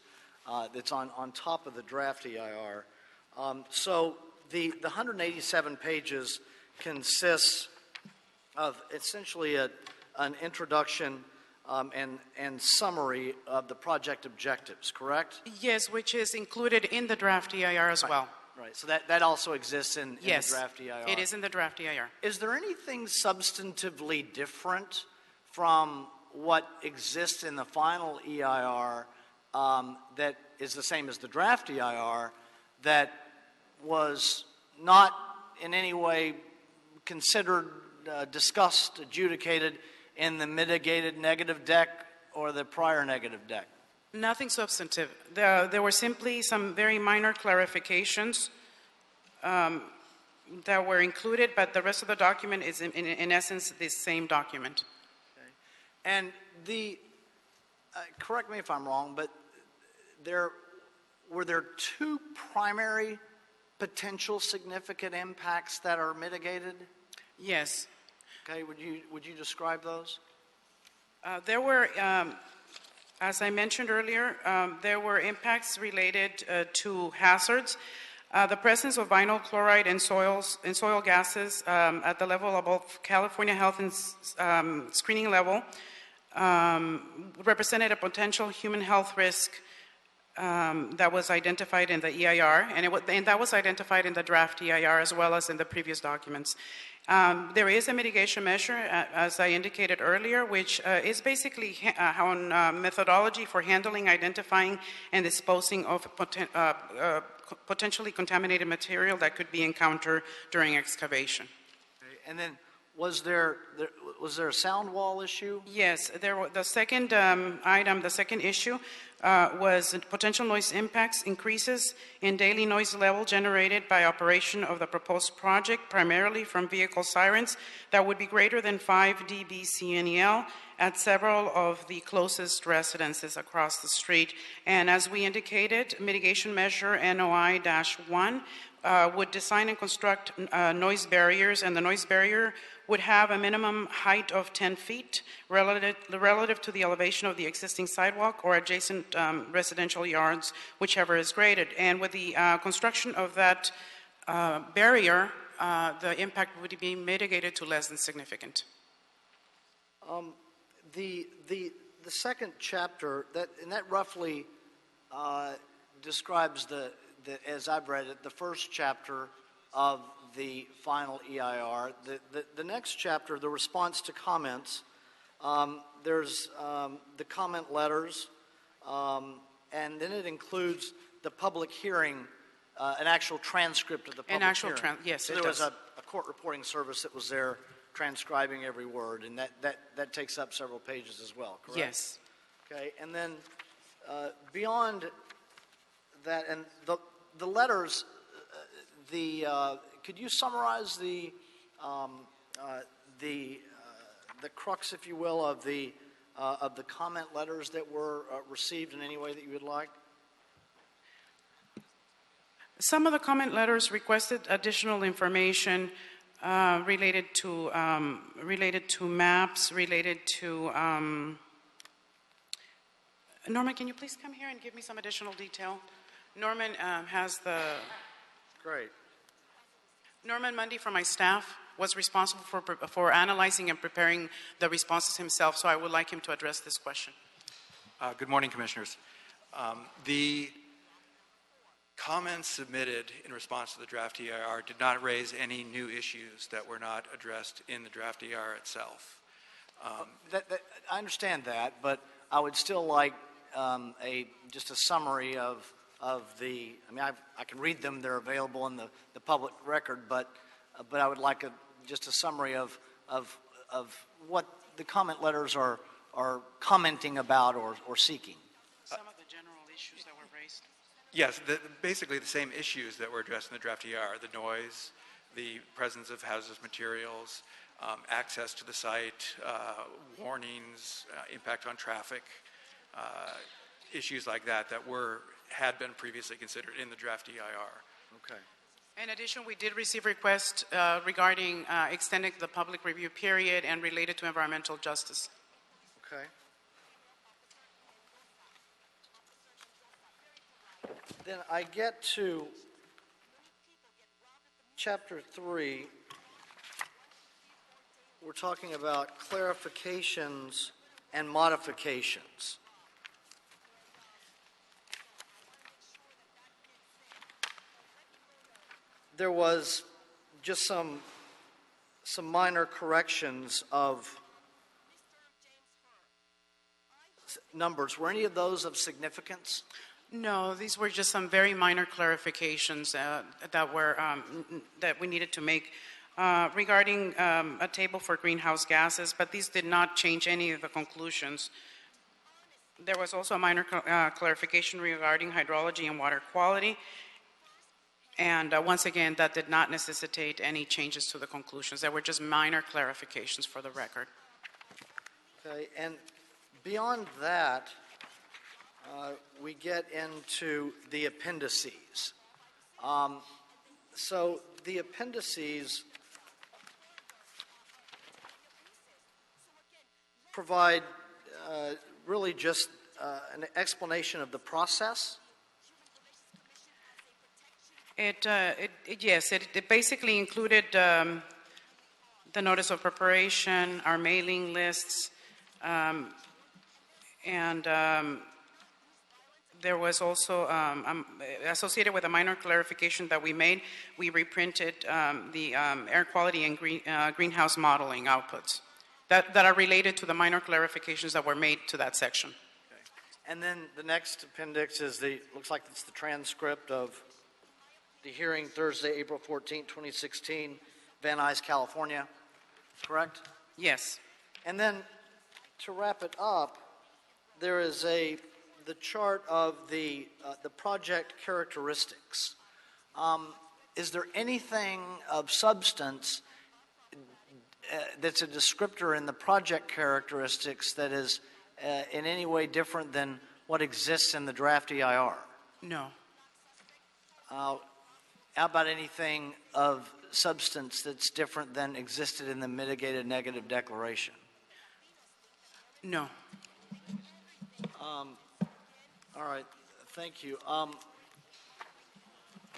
that's on top of the draft EIR. So the 187 pages consists of essentially an introduction and summary of the project objectives, correct? Yes, which is included in the draft EIR as well. Right, so that also exists in the draft EIR? It is in the draft EIR. Is there anything substantively different from what exists in the final EIR that is the same as the draft EIR that was not in any way considered, discussed, adjudicated in the mitigated negative deck or the prior negative deck? Nothing substantive. There were simply some very minor clarifications that were included, but the rest of the document is in essence the same document. Okay. And correct me if I'm wrong, but were there two primary potential significant impacts that are mitigated? Yes. Okay, would you describe those? There were, as I mentioned earlier, there were impacts related to hazards. The presence of vinyl chloride in soil gases at the level above California Health and Screening level represented a potential human health risk that was identified in the EIR, and that was identified in the draft EIR as well as in the previous documents. There is a mitigation measure, as I indicated earlier, which is basically on methodology for handling, identifying, and disposing of potentially contaminated material that could be encountered during excavation. Okay. And then, was there a sound wall issue? Yes, the second item, the second issue, was potential noise impacts, increases in daily noise level generated by operation of the proposed project, primarily from vehicle sirens, that would be greater than 5 dB CNEL at several of the closest residences across the street. And as we indicated, mitigation measure NOI-1 would design and construct noise barriers, and the noise barrier would have a minimum height of 10 feet relative to the elevation of the existing sidewalk or adjacent residential yards, whichever is graded. And with the construction of that barrier, the impact would be mitigated to less than significant. The second chapter, that roughly describes as I've read it, the first chapter of the final EIR. The next chapter, the response to comments, there's the comment letters, and then it includes the public hearing, an actual transcript of the public hearing. Yes, so it there was does. a court reporting service that was there transcribing every word, and that takes up several pages as well, correct? Yes. Okay, and then beyond that, and the letters, could you summarize the crux, if you will, of the comment letters that were received in any way that you would like? Some of the comment letters requested additional information related to maps, related to. Norman, can you please come here and give me some additional detail? Norman has the. Great. Norman Mundy from my staff was responsible for analyzing and preparing the responses himself, so I would like him to address this question. Good morning, Commissioners. The comments submitted in response to the draft EIR did not raise any new issues that were not addressed in the draft EIR itself. I understand that, but I would still like just a summary of the. I mean, I can read them; they're available in the public record. But I would like just a summary of what the comment letters are commenting about or seeking. Some of the general issues that were raised. Yes, basically the same issues that were addressed in the draft EIR: the noise, the presence of hazardous materials, access to the site, warnings, impact on traffic, issues like that had been previously considered in the draft EIR. Okay. In addition, we did receive requests regarding extending the public review period and related to environmental justice. Okay. Then I get to Chapter 3. We're talking about clarifications and modifications. There was just some minor corrections of numbers. Were any of those of significance? No, these were just some very minor clarifications that we needed to make regarding a table for greenhouse gases, but these did not change any of the conclusions. There was also a minor clarification regarding hydrology and water quality. And once again, that did not necessitate any changes to the conclusions. There were just minor clarifications for the record. Okay, and beyond that, we get into the appendices. So the appendices provide really just an explanation of the process. Yes, it basically included the notice of preparation, our mailing lists, and there was also, associated with a minor clarification that we made, we reprinted the air quality and greenhouse modeling outputs that are related to the minor clarifications that were made to that section. Okay. And then the next appendix is looks like it's the transcript of the hearing Thursday, April 14, 2016, Van Nuys, California, correct? Yes. And then to wrap it up, there is the chart of the project characteristics. Is there anything of substance that's a descriptor in the project characteristics that is in any way different than what exists in the draft EIR? No. How about anything of substance that's different than existed in the mitigated negative declaration? No. All right, thank you.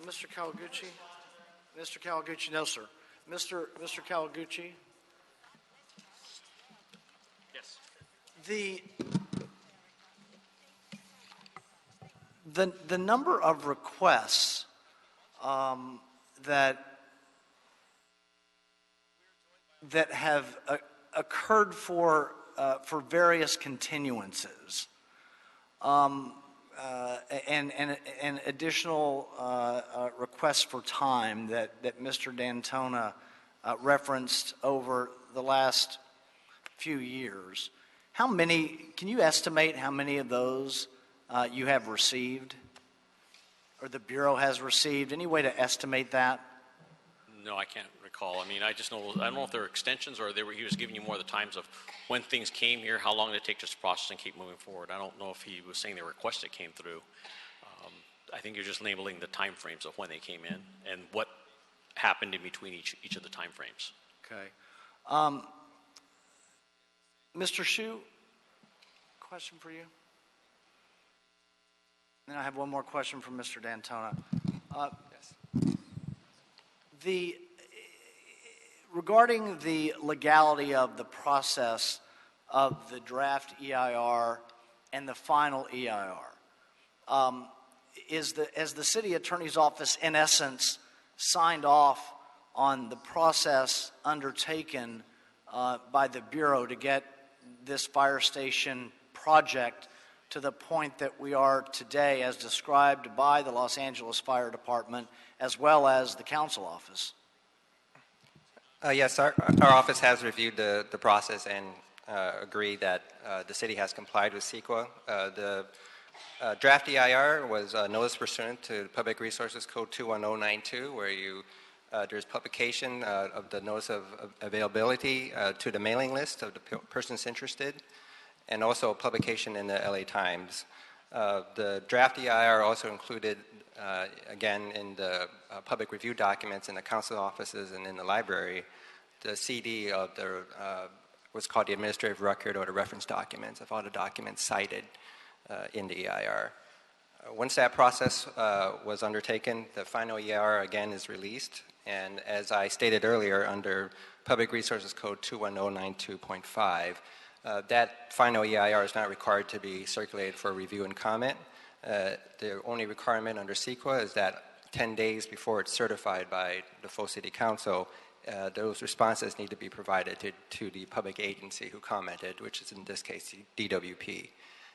Mr. Kawaguchi? Mr. Kawaguchi, no, sir. Mr. Kawaguchi? Yes. The number of requests that have occurred for various continuances and additional requests for time that Mr. D'Antona referenced over the last few years. How many, can you estimate how many of those you have received, or the Bureau has received? Any way to estimate that? No, I can't recall. I mean, I don't know if they're extensions or he was giving you more of the times of when things came here, how long did it take just to process and keep moving forward. I don't know if he was saying the request that came through. I think you're just labeling the time frames of when they came in and what happened in between each of the time frames. Okay. Mr. Hsu, question for you. Then I have one more question from Mr. D'Antona. Regarding the legality of the process of the draft EIR and the final EIR, is the city attorney's office, in essence, signed off on the process undertaken by the Bureau to get this fire station project to the point that we are today, as described by the Los Angeles Fire Department, as well as the council office? Yes, our office has reviewed the process and agreed that the city has complied with CEQA. The draft EIR was notice pursuant to Public Resources Code 21092, where there's publication of the notice of availability to the mailing list of the persons interested, and also publication in the LA Times. The draft EIR also included, again, in the public review documents in the council offices and in the library, the CD of what's called the administrative record or the reference documents of all the documents cited in the EIR. Once that process was undertaken, the final EIR again is released, and as I stated earlier, under Public Resources Code 21092.5, that final EIR is not required to be circulated for review and comment. The only requirement under CEQA is that 10 days before it's certified by the full city council, those responses need to be provided to the public agency who commented, which is in this case the DWP,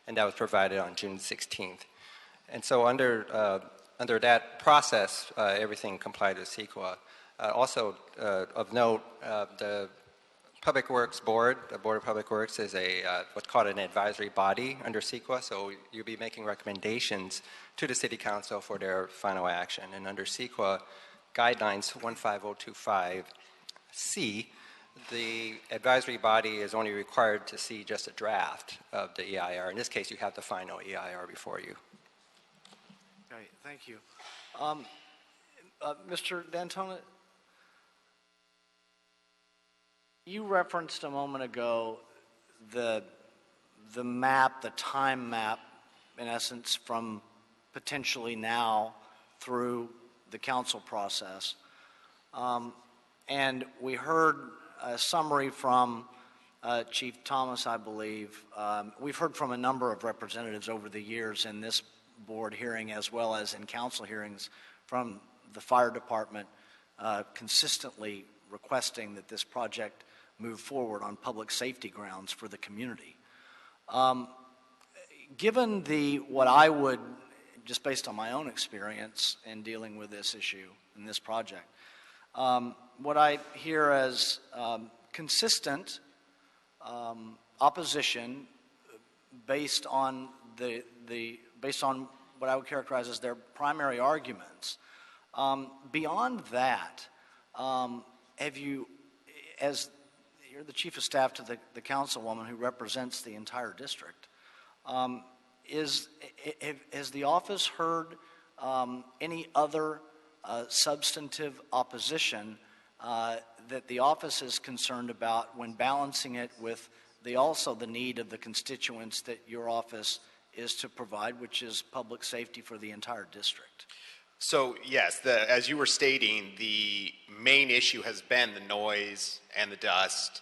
and that was provided on June 16th. And so under that process, everything complied with CEQA. Also of note, the Public Works Board, the Board of Public Works, is what's called an advisory body under CEQA, so you'll be making recommendations to the City Council for their final action. And under CEQA Guidelines 15025C, the advisory body is only required to see just a draft of the EIR. In this case, you have the final EIR before you. Okay, thank you. Mr. D'Antona, you referenced a moment ago the map, the time map, in essence, from potentially now through the council process. And we heard a summary from Chief Thomas, I believe. We've heard from a number of representatives over the years in this board hearing as well as in council hearings from the fire department consistently requesting that this project move forward on public safety grounds for the community. Given what I would, just based on my own experience in dealing with this issue and this project, what I hear as consistent opposition based on what I would characterize as their primary arguments. Beyond that, have you, as you're the chief of staff to the councilwoman who represents the entire district, has the office heard any other substantive opposition that the office is concerned about when balancing it with also the need of the constituents that your office is to provide, which is public safety for the entire district. So yes, as you were stating, the main issue has been the noise and the dust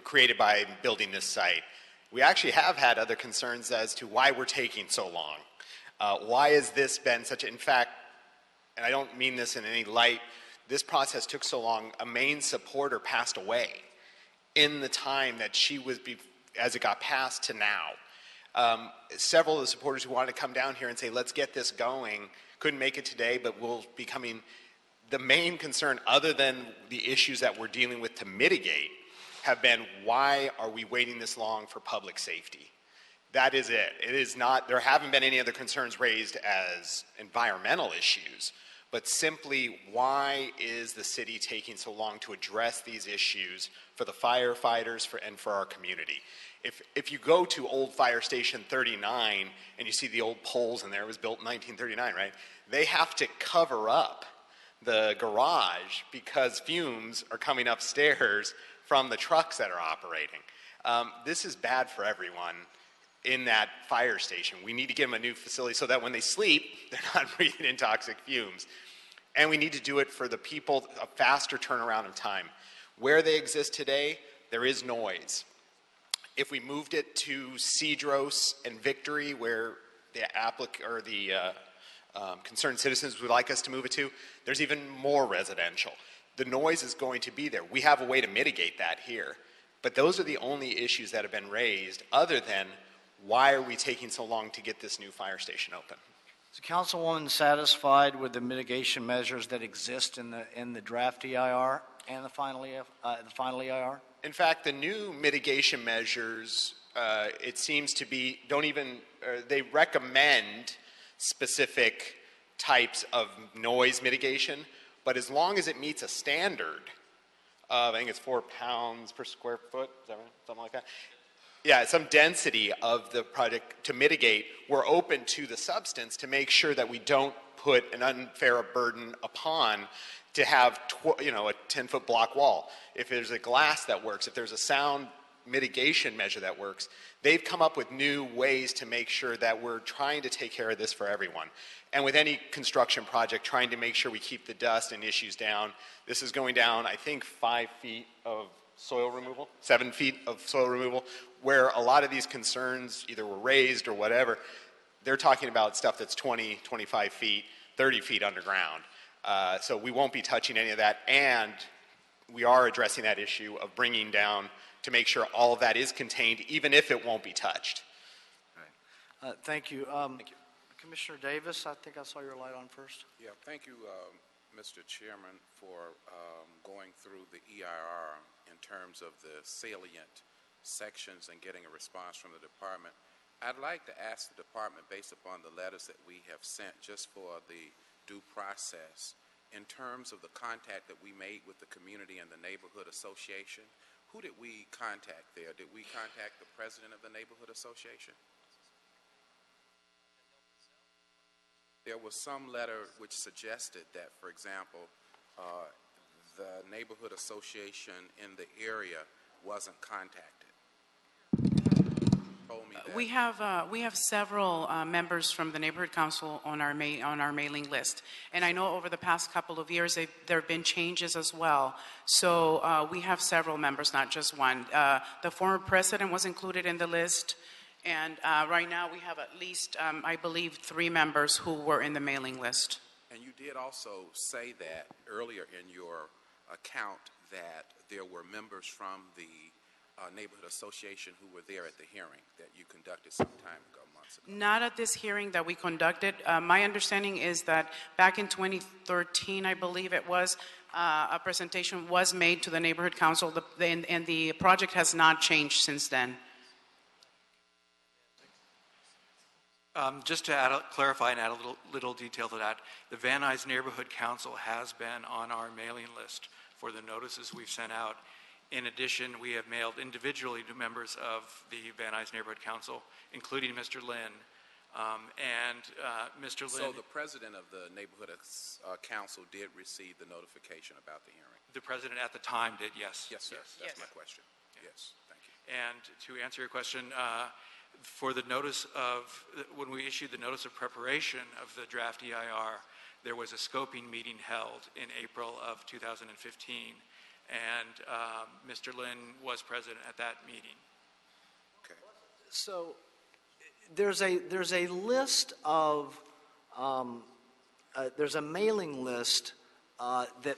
created by building this site. We actually have had other concerns as to why we're taking so long. Why has this been such in fact, and I don't mean this in any light, this process took so long. A main supporter passed away in the time that she was, as it got passed to now. Several of the supporters who wanted to come down here and say, let's get this going, couldn't make it today, but will be coming. The main concern, other than the issues that we're dealing with to mitigate, have been, why are we waiting this long for public safety? That is it. It is not, there haven't been any other concerns raised as environmental issues, but simply, why is the city taking so long to address these issues for the firefighters and for our community? If you go to old Fire Station 39 and you see the old poles in there, it was built in 1939, right? They have to cover up the garage because fumes are coming upstairs from the trucks that are operating. This is bad for everyone in that fire station. We need to give them a new facility so that when they sleep, they're not breathing in toxic fumes. And we need to do it for the people, a faster turnaround of time. Where they exist today, there is noise. If we moved it to Cedros and Victory, where the concerned citizens would like us to move it to, there's even more residential. The noise is going to be there. We have a way to mitigate that here. But those are the only issues that have been raised, other than why are we taking so long to get this new fire station open? Is the councilwoman satisfied with the mitigation measures that exist in the draft EIR and the final EIR? In fact, the new mitigation measures, it seems to be, they recommend specific types of noise mitigation, but as long as it meets a standard of, I think it's 4 pounds per square foot, is that right? Something like that. Yeah, some density of the project to mitigate, we're open to the substance to make sure that we don't put an unfair burden upon to have a 10-foot block wall. If there's a glass that works, if there's a sound mitigation measure that works, they've come up with new ways to make sure that we're trying to take care of this for everyone. And with any construction project, trying to make sure we keep the dust and issues down. This is going down, I think, 5 feet of soil removal, 7 feet of soil removal, where a lot of these concerns either were raised or whatever. They're talking about stuff that's 20, 25 feet, 30 feet underground. So we won't be touching any of that, and we are addressing that issue of bringing down to make sure all of that is contained, even if it won't be touched. Right. Thank you. Commissioner Davis, I think I saw your light on first. Yeah, thank you, Mr. Chairman, for going through the EIR in terms of the salient sections and getting a response from the department. I'd like to ask the department, based upon the letters that we have sent just for the due process, in terms of the contact that we made with the community and the neighborhood association, who did we contact there? Did we contact the president of the neighborhood association? There was some letter which suggested that, for example, the neighborhood association in the area wasn't contacted. Told me that. We have several members from the neighborhood council on our mailing list, and I know over the past couple of years there have been changes as well. So we have several members, not just one. The former president was included in the list. And right now we have at least, I believe, 3 members who were in the mailing list. And you did also say that earlier in your account that there were members from the neighborhood association who were there at the hearing that you conducted some time ago, months ago. Not at this hearing that we conducted. My understanding is that back in 2013, I believe it was, a presentation was made to the neighborhood council, and the project has not changed since then. Just to clarify and add a little detail to that, the Van Nuys Neighborhood Council has been on our mailing list for the notices we've sent out. In addition, we have mailed individually to members of the Van Nuys Neighborhood Council, including Mr. Lynn, Mr. So Lynn, the president of the neighborhood council did receive the notification about the hearing? the president at the time did, yes. Yes, sir. That's Yes. my question. Yes, thank you. And to answer your question, for the notice of, when we issued the notice of preparation of the draft EIR, there was a scoping meeting held in April of 2015, and Mr. Lynn was president at that meeting. Okay. So there's a list of there's a mailing list that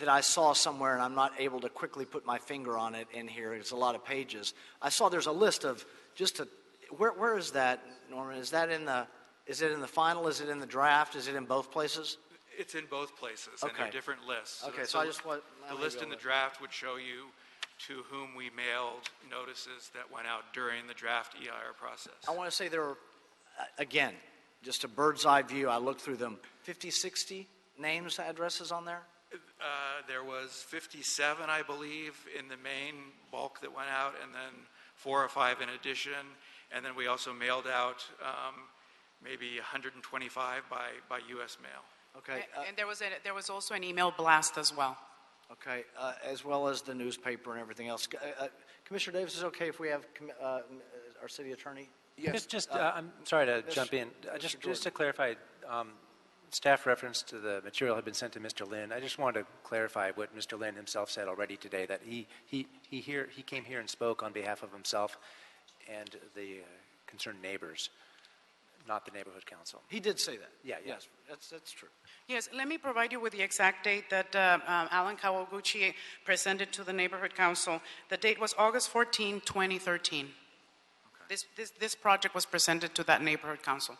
I saw somewhere, and I'm not able to quickly put my finger on it in here. It's a lot of pages. I saw there's a list of where is that, Norman? Is it in the final? Is it in the draft? Is it in both places? It's in both places, and Okay. they're different lists. Okay, so I just want the list in the draft would show you to whom we mailed notices that went out during the draft EIR process. I want to say there are, again, just a bird's eye view. I looked through them. 50, 60 names, addresses on there? There was 57, I believe, in the main bulk that went out, and then 4 or 5 in addition. And then we also mailed out maybe 125 by U.S. mail. Okay. And there was also an email blast as well. Okay, as well as the newspaper and everything else. Commissioner Davis, is it okay if we have our city attorney? Yes. I'm sorry to jump in. Just to clarify, staff reference to the material had been sent to Mr. Lynn. I just wanted to clarify what Mr. Lynn himself said already today, that he came here and spoke on behalf of himself and the concerned neighbors, not the neighborhood council. He did say that. Yeah. Yes, that's true. Yes, let me provide you with the exact date that Alan Kawaguchi presented to the Neighborhood Council. The date was August 14, 2013. Okay. This project was presented to that Neighborhood Council.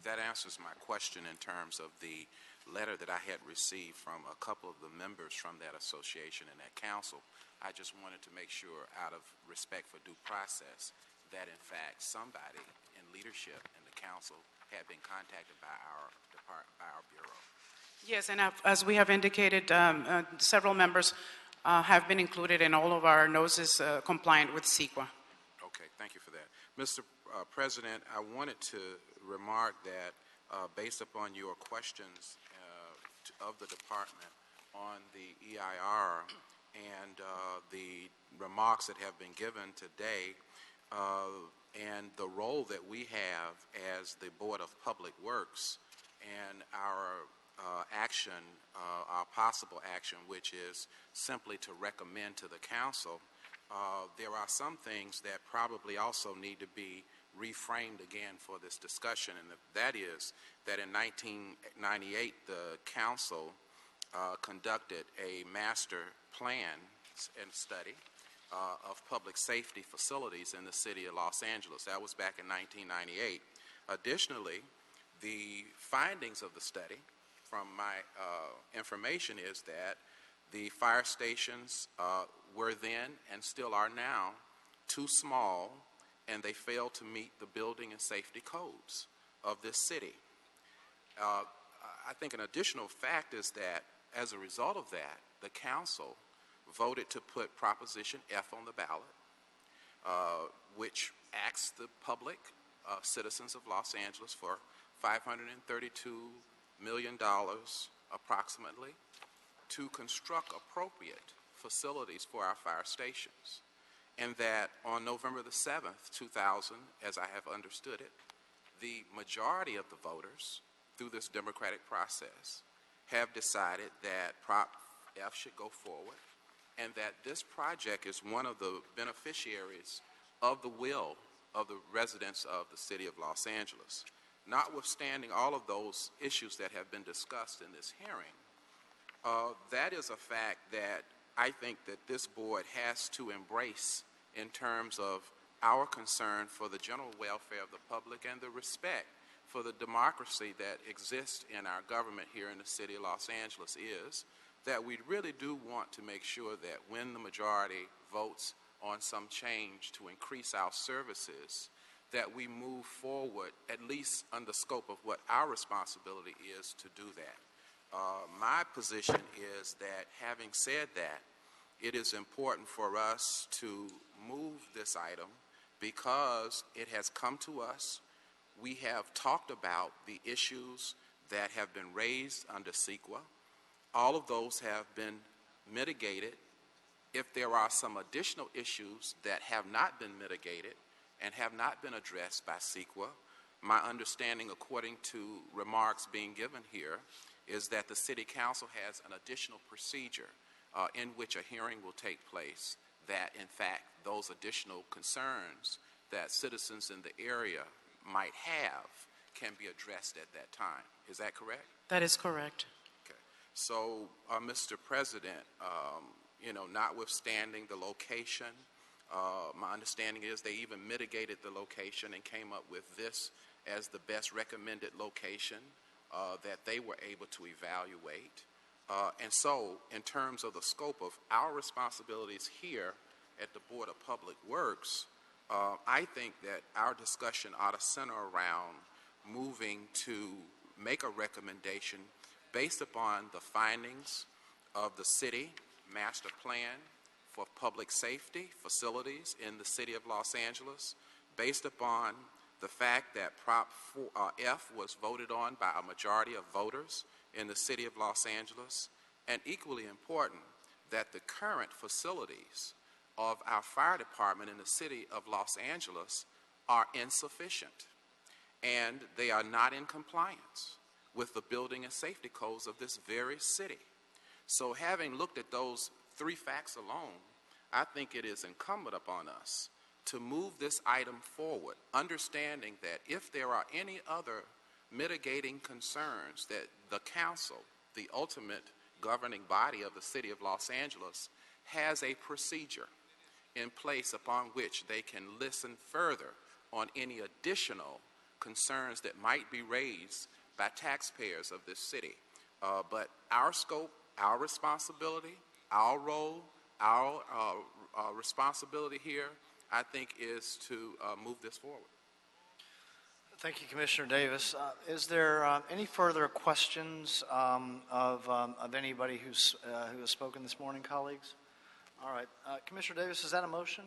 That answers my question in terms of the letter that I had received from a couple of the members from that association and that council. I just wanted to make sure, out of respect for due process, that in fact somebody in leadership in the council had been contacted by our bureau. Yes, and as we have indicated, several members have been included in all of our notices compliant with CEQA. Okay, thank you for that. Mr. President, I wanted to remark that based upon your questions of the department on the EIR and the remarks that have been given today, and the role that we have as the Board of Public Works and our action, our possible action, which is simply to recommend to the council, there are some things that probably also need to be reframed again for this discussion, and that is that in 1998 the council conducted a master plan and study of public safety facilities in the city of Los Angeles. That was back in 1998. Additionally, the findings of the study, from my information, is that the fire stations were then and still are now too small, and they fail to meet the building and safety codes of this city. I think an additional fact is that as a result of that, the council voted to put Proposition F on the ballot, which asks the public, citizens of Los Angeles, for $532 million approximately to construct appropriate facilities for our fire stations. And that on November the 7th, 2000, as I have understood it, the majority of the voters, through this democratic process, have decided that Prop F should go forward, and that this project is one of the beneficiaries of the will of the residents of the city of Los Angeles. Notwithstanding all of those issues that have been discussed in this hearing, that is a fact that I think that this board has to embrace in terms of our concern for the general welfare of the public and the respect for the democracy that exists in our government here in the city of Los Angeles, is that we really do want to make sure that when the majority votes on some change to increase our services, that we move forward, at least under the scope of what our responsibility is to do that. My position is that, having said that, it is important for us to move this item because it has come to us. We have talked about the issues that have been raised under CEQA. All of those have been mitigated. If there are some additional issues that have not been mitigated and have not been addressed by CEQA, my understanding, according to remarks being given here, is that the City Council has an additional procedure in which a hearing will take place, that in fact those additional concerns that citizens in the area might have can be addressed at that time. Is that correct? That is correct. Okay. So, Mr. President, notwithstanding the location, my understanding is they even mitigated the location and came up with this as the best recommended location that they were able to evaluate. And so, in terms of the scope of our responsibilities here at the Board of Public Works, I think that our discussion ought to center around moving to make a recommendation based upon the findings of the city master plan for public safety facilities in the city of Los Angeles, based upon the fact that Prop F was voted on by a majority of voters in the city of Los Angeles, and equally important, that the current facilities of our fire department in the city of Los Angeles are insufficient, and they are not in compliance with the building and safety codes of this very city. So having looked at those three facts alone, I think it is incumbent upon us to move this item forward, understanding that if there are any other mitigating concerns, that the council, the ultimate governing body of the city of Los Angeles, has a procedure in place upon which they can listen further on any additional concerns that might be raised by taxpayers of this city. But our scope, our responsibility, our role, our responsibility here, I think, is to move this forward. Thank you, Commissioner Davis. Is there any further questions of anybody who has spoken this morning, colleagues? All right. Commissioner Davis, is that a motion?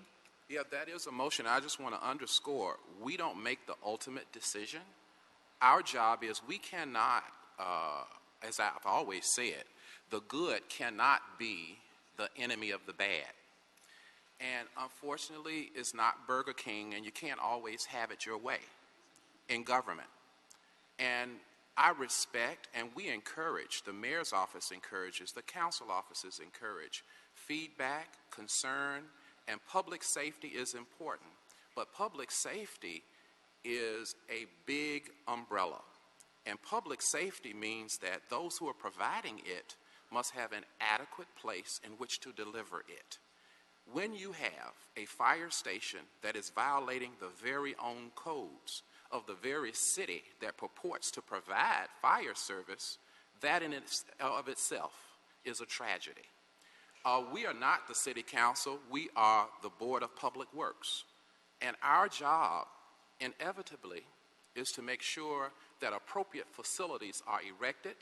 Yeah, that is a motion. I just want to underscore, we don't make the ultimate decision. Our job is we cannot, as I've always said, the good cannot be the enemy of the bad. And unfortunately, it's not Burger King, and you can't always have it your way in government. And I respect and we encourage, the mayor's office encourages, the council offices encourage feedback, concern, and public safety is important. But public safety is a big umbrella. And public safety means that those who are providing it must have an adequate place in which to deliver it. When you have a fire station that is violating the very own codes of the very city that purports to provide fire service, that in of itself is a tragedy. We are not the city council, we are the Board of Public Works. And our job, inevitably, is to make sure that appropriate facilities are erected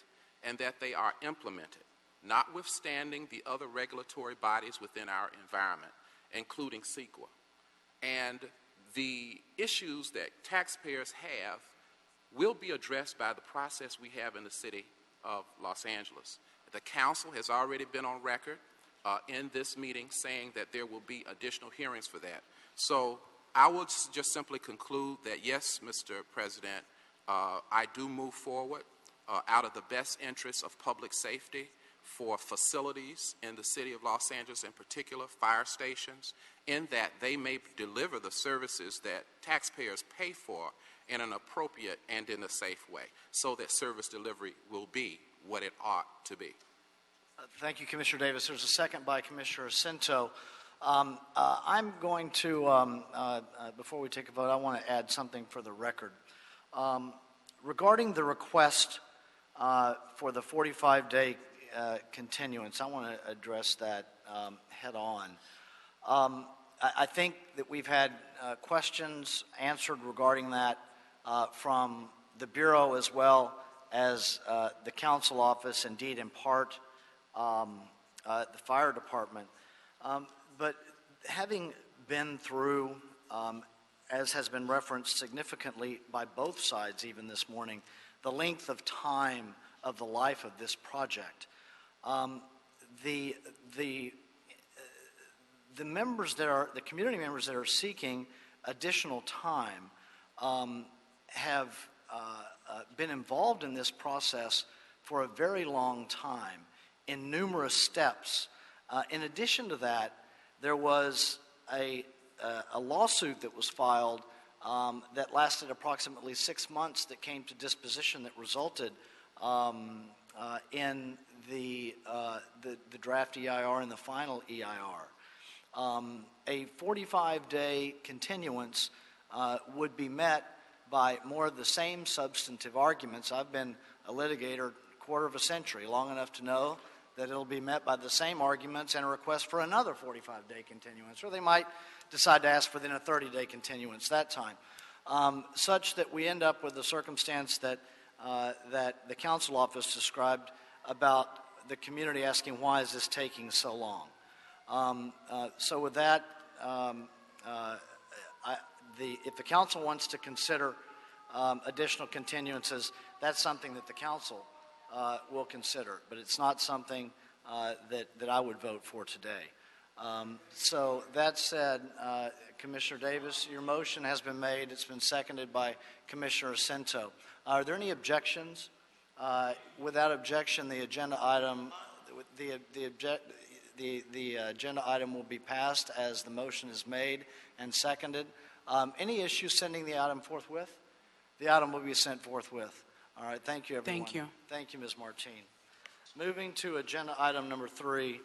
and that they are implemented, notwithstanding the other regulatory bodies within our environment, including CEQA. And the issues that taxpayers have will be addressed by the process we have in the city of Los Angeles. The council has already been on record in this meeting saying that there will be additional hearings for that. So I will just simply conclude that yes, Mr. President, I do move forward out of the best interests of public safety for facilities in the city of Los Angeles, in particular fire stations, in that they may deliver the services that taxpayers pay for in an appropriate and in a safe way, so that service delivery will be what it ought to be. Thank you, Commissioner Davis. There's a second by Commissioner Cinto. I'm going to, before we take a vote, I want to add something for the record. Regarding the request for the 45-day continuance, I want to address that head on. I think that we've had questions answered regarding that from the Bureau as well as the Council Office, indeed in part the Fire Department. But having been through as has been referenced significantly by both sides even this morning, the length of time of the life of this project. The community members that are seeking additional time have been involved in this process for a very long time in numerous steps. In addition to that, there was a lawsuit that was filed that lasted approximately 6 months that came to disposition that resulted in the draft EIR and the final EIR. A 45-day continuance would be met by more of the same substantive arguments. I've been a litigator a quarter of a century, long enough to know that it'll be met by the same arguments and a request for another 45-day continuance, or they might decide to ask for then a 30-day continuance that time, such that we end up with the circumstance that the council office described about the community asking, why is this taking so long? So with that, if the council wants to consider additional continuances, that's something that the council will consider, but it's not something that I would vote for today. So that said, Commissioner Davis, your motion has been made. It's been seconded by Commissioner Cento. Are there any objections? Without objection, the agenda item, the agenda item will be passed as the motion is made and seconded. Any issues sending the item forthwith? The item will be sent forthwith. All right, thank you, everyone. Thank you. Thank you, Ms. Martine. Moving to agenda item number 3,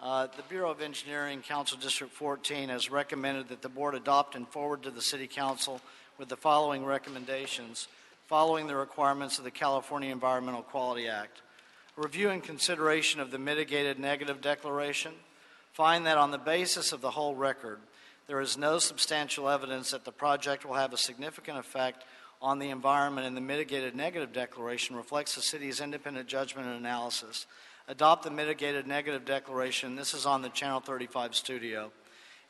the Bureau of Engineering, Council District 14, has recommended that the board adopt and forward to the City Council with the following recommendations, following the requirements of the California Environmental Quality Act. Review and consideration of the mitigated negative declaration. Find that on the basis of the whole record, there is no substantial evidence that the project will have a significant effect on the environment, and the mitigated negative declaration reflects the city's independent judgment and analysis. Adopt the mitigated negative declaration, this is on the Channel 35 studio,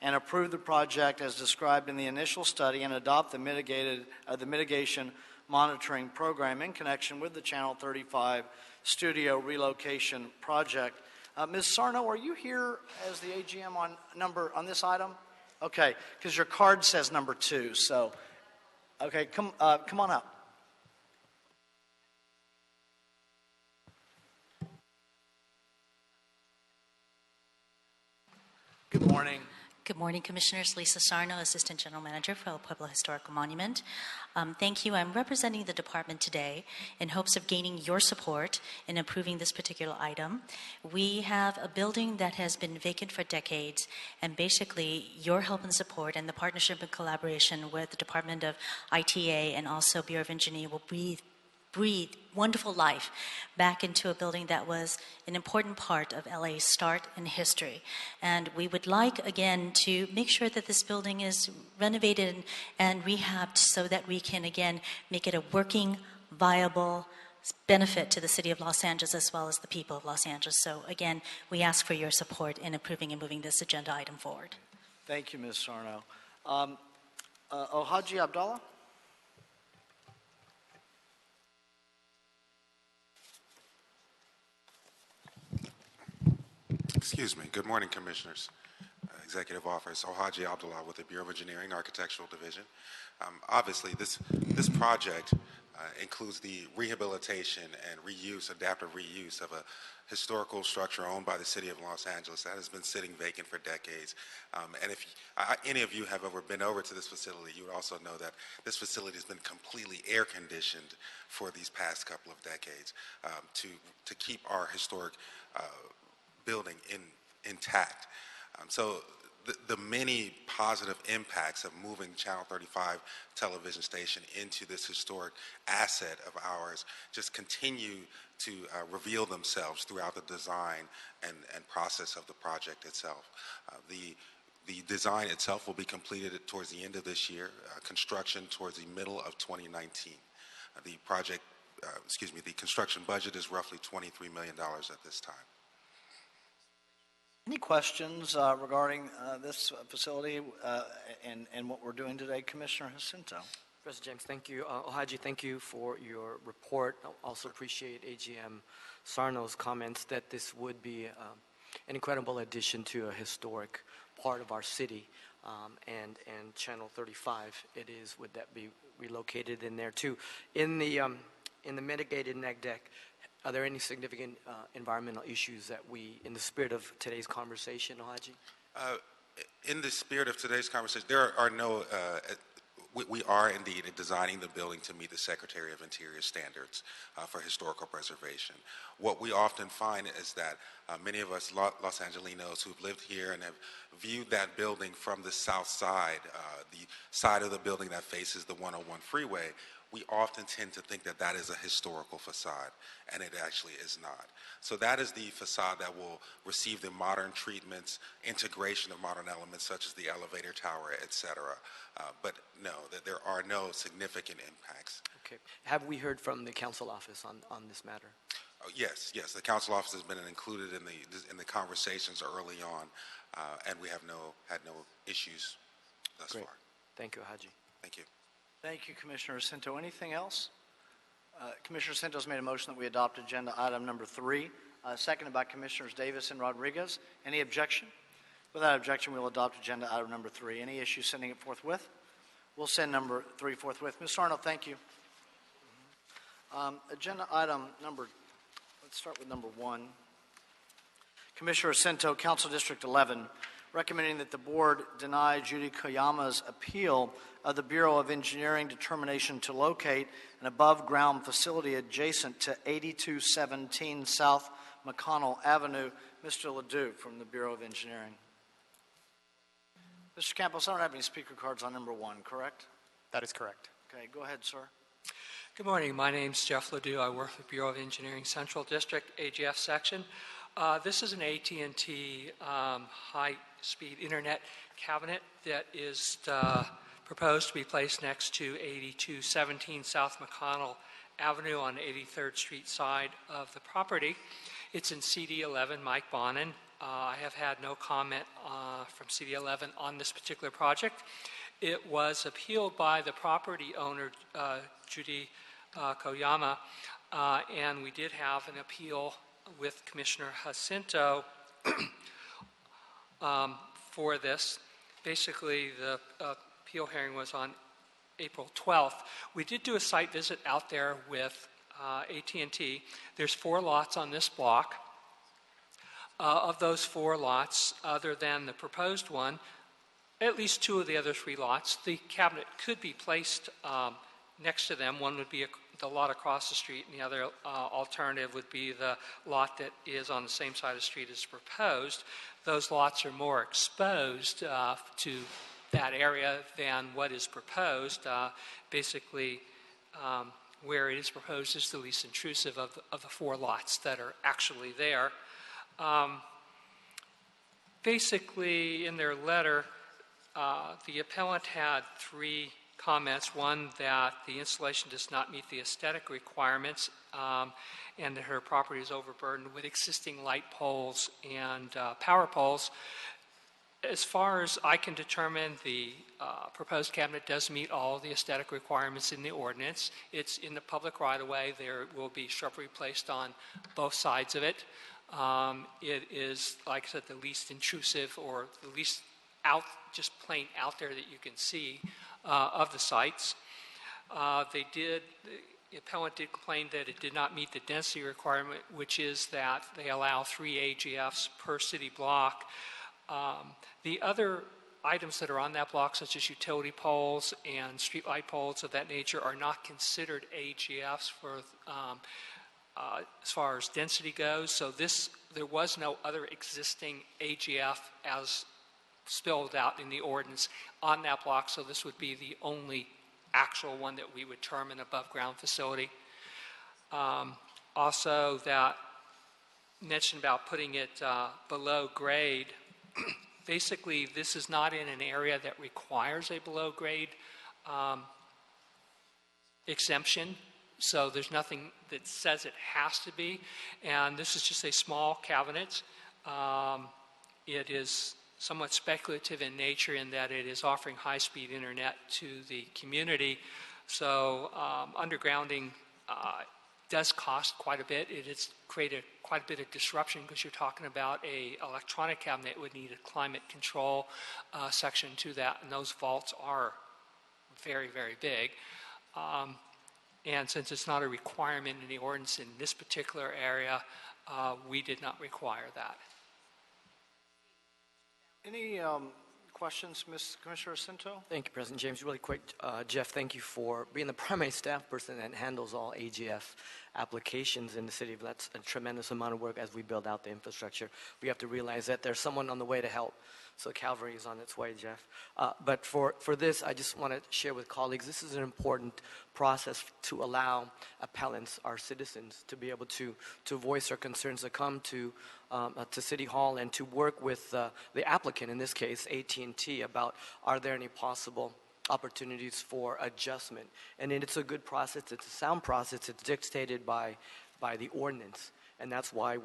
and approve the project as described in the initial study, and adopt the mitigation monitoring program in connection with the Channel 35 studio relocation project. Ms. Sarno, are you here as the AGM on this item? Okay, because your card says number 2, so. Okay, come on up. Good morning. Good morning, Commissioners. Lisa Sarno, Assistant General Manager for El Pueblo Historical Monument. Thank you. I'm representing the department today in hopes of gaining your support in approving this particular item. We have a building that has been vacant for decades, and basically your help and support and the partnership and collaboration with the Department of ITA and also Bureau of Engineering will breathe wonderful life back into a building that was an important part of LA's start and history. And we would like, again, to make sure that this building is renovated and rehabbed so that we can, again, make it a working, viable benefit to the city of Los Angeles as well as the people of Los Angeles. So, again, we ask for your support in approving and moving this agenda item forward. Thank you, Ms. Sarno. Haji Abdallah? Excuse me. Good morning, Commissioners. Executive Office, Haji Abdullah with the Bureau of Engineering, Architectural Division. Obviously, this project includes the rehabilitation and reuse, adaptive reuse of a historical structure owned by the City of Los Angeles that has been sitting vacant for decades. And if any of you have ever been over to this facility, you would also know that this facility has been completely air-conditioned for these past couple of decades to keep our historic building intact. So the many positive impacts of moving Channel 35 television station into this historic asset of ours just continue to reveal themselves throughout the design and process of the project itself. The design itself will be completed towards the end of this year, construction towards the middle of 2019. The construction budget is roughly $23 million at this time. Any questions regarding this facility and what we're doing today, Commissioner Jacinto? President James, thank you. Ohaji, thank you for your report. I also appreciate AGM Sarno's comments that this would be an incredible addition to a historic part of our city. And Channel 35, it is, would that be relocated in there too? In the mitigated neg deck, are there any significant environmental issues that we, in the spirit of today's conversation, Ohaji? In the spirit of today's conversation, there are no, we are indeed designing the building to meet the Secretary of Interior standards for historical preservation. What we often find is that many of us Los Angelinos who've lived here and have viewed that building from the south side, the side of the building that faces the 101 freeway, we often tend to think that that is a historical facade, and it actually is not. So that is the facade that will receive the modern treatments, integration of modern elements such as the elevator tower, et cetera. But no, that there are no significant impacts. Okay. Have we heard from the council office on this matter? Yes. The council office has been included in the conversations early on, and we have had no issues thus Great. far. Thank you, Haji. Thank you. Thank you, Commissioner Jacinto. Anything else? Commissioner Jacinto's made a motion that we adopt agenda item number 3, seconded by Commissioners Davis and Rodriguez. Any objection? Without objection, we will adopt agenda item number 3. Any issues sending it forthwith? We'll send number 3 forthwith. Ms. Sarno, thank you. Agenda item number, let's start with number 1. Commissioner Jacinto, Council District 11, recommending that the board deny Judy Koyama's appeal of the Bureau of Engineering determination to locate an above-ground facility adjacent to 8217 South McConnell Avenue. Mr. Ledoux from the Bureau of Engineering. Mr. Campos, I don't have any speaker cards on number 1, correct? That is correct. Okay, go ahead, sir. Good morning. My name's Jeff Ledoux. I work with Bureau of Engineering Central District, AGF section. This is an AT&T high-speed internet cabinet that is proposed to be placed next to 8217 South McConnell Avenue on 83rd Street side of the property. It's in CD11, Mike Bonin. I have had no comment from CD11 on this particular project. It was appealed by the property owner, Judy Koyama, and we did have an appeal with Commissioner Jacinto for this. Basically, the appeal hearing was on April 12th. We did do a site visit out there with AT&T. There's 4 lots on this block. Of those 4 lots, other than the proposed one, at least 2 of the other 3 lots, the cabinet could be placed next to them. One would be the lot across the street, and the other alternative would be the lot that is on the same side of the street as proposed. Those lots are more exposed to that area than what is proposed. Basically, where it is proposed is the least intrusive of the 4 lots that are actually there. Basically, in their letter, the appellant had 3 comments. One, that the installation does not meet the aesthetic requirements and that her property is overburdened with existing light poles and power poles. As far as I can determine, the proposed cabinet does meet all the aesthetic requirements in the ordinance. It's in the public right-of-way. There will be shrubbery placed on both sides of it. It is, like I said, the least intrusive or the least out, just plain out there that you can see of the sites. The appellant did complain that it did not meet the density requirement, which is that they allow 3 AGFs per city block. The other items that are on that block, such as utility poles and streetlight poles of that nature, are not considered AGFs for as far as density goes. So there was no other existing AGF as spelled out in the ordinance on that block, so this would be the only actual one that we would term an above-ground facility. Also, that mention about putting it below grade, basically this is not in an area that requires a below grade exemption, so there's nothing that says it has to be, and this is just a small cabinet. it is somewhat speculative in nature in that it is offering high-speed internet to the community. So undergrounding does cost quite a bit. It has created quite a bit of disruption because you're talking about a electronic cabinet would need a climate control section to that, and those vaults are very, very big. And since it's not a requirement in the ordinance in this particular area, we did not require that. Any questions, Commissioner Cinto? Thank you, President James. Really quick, Jeff, thank you for being the primary staff person that handles all AGF applications in the city. That's a tremendous amount of work as we build out the infrastructure. We have to realize that there's someone on the way to help. So Calvary is on its way, Jeff. But for this, I just want to share with colleagues, this is an important process to allow appellants, our citizens, to be able to voice their concerns, to come to City Hall and to work with the applicant, in this case, AT&T, about are there any possible opportunities for adjustment. And it's a good process. It's a sound process. It's dictated by the ordinance. And that's why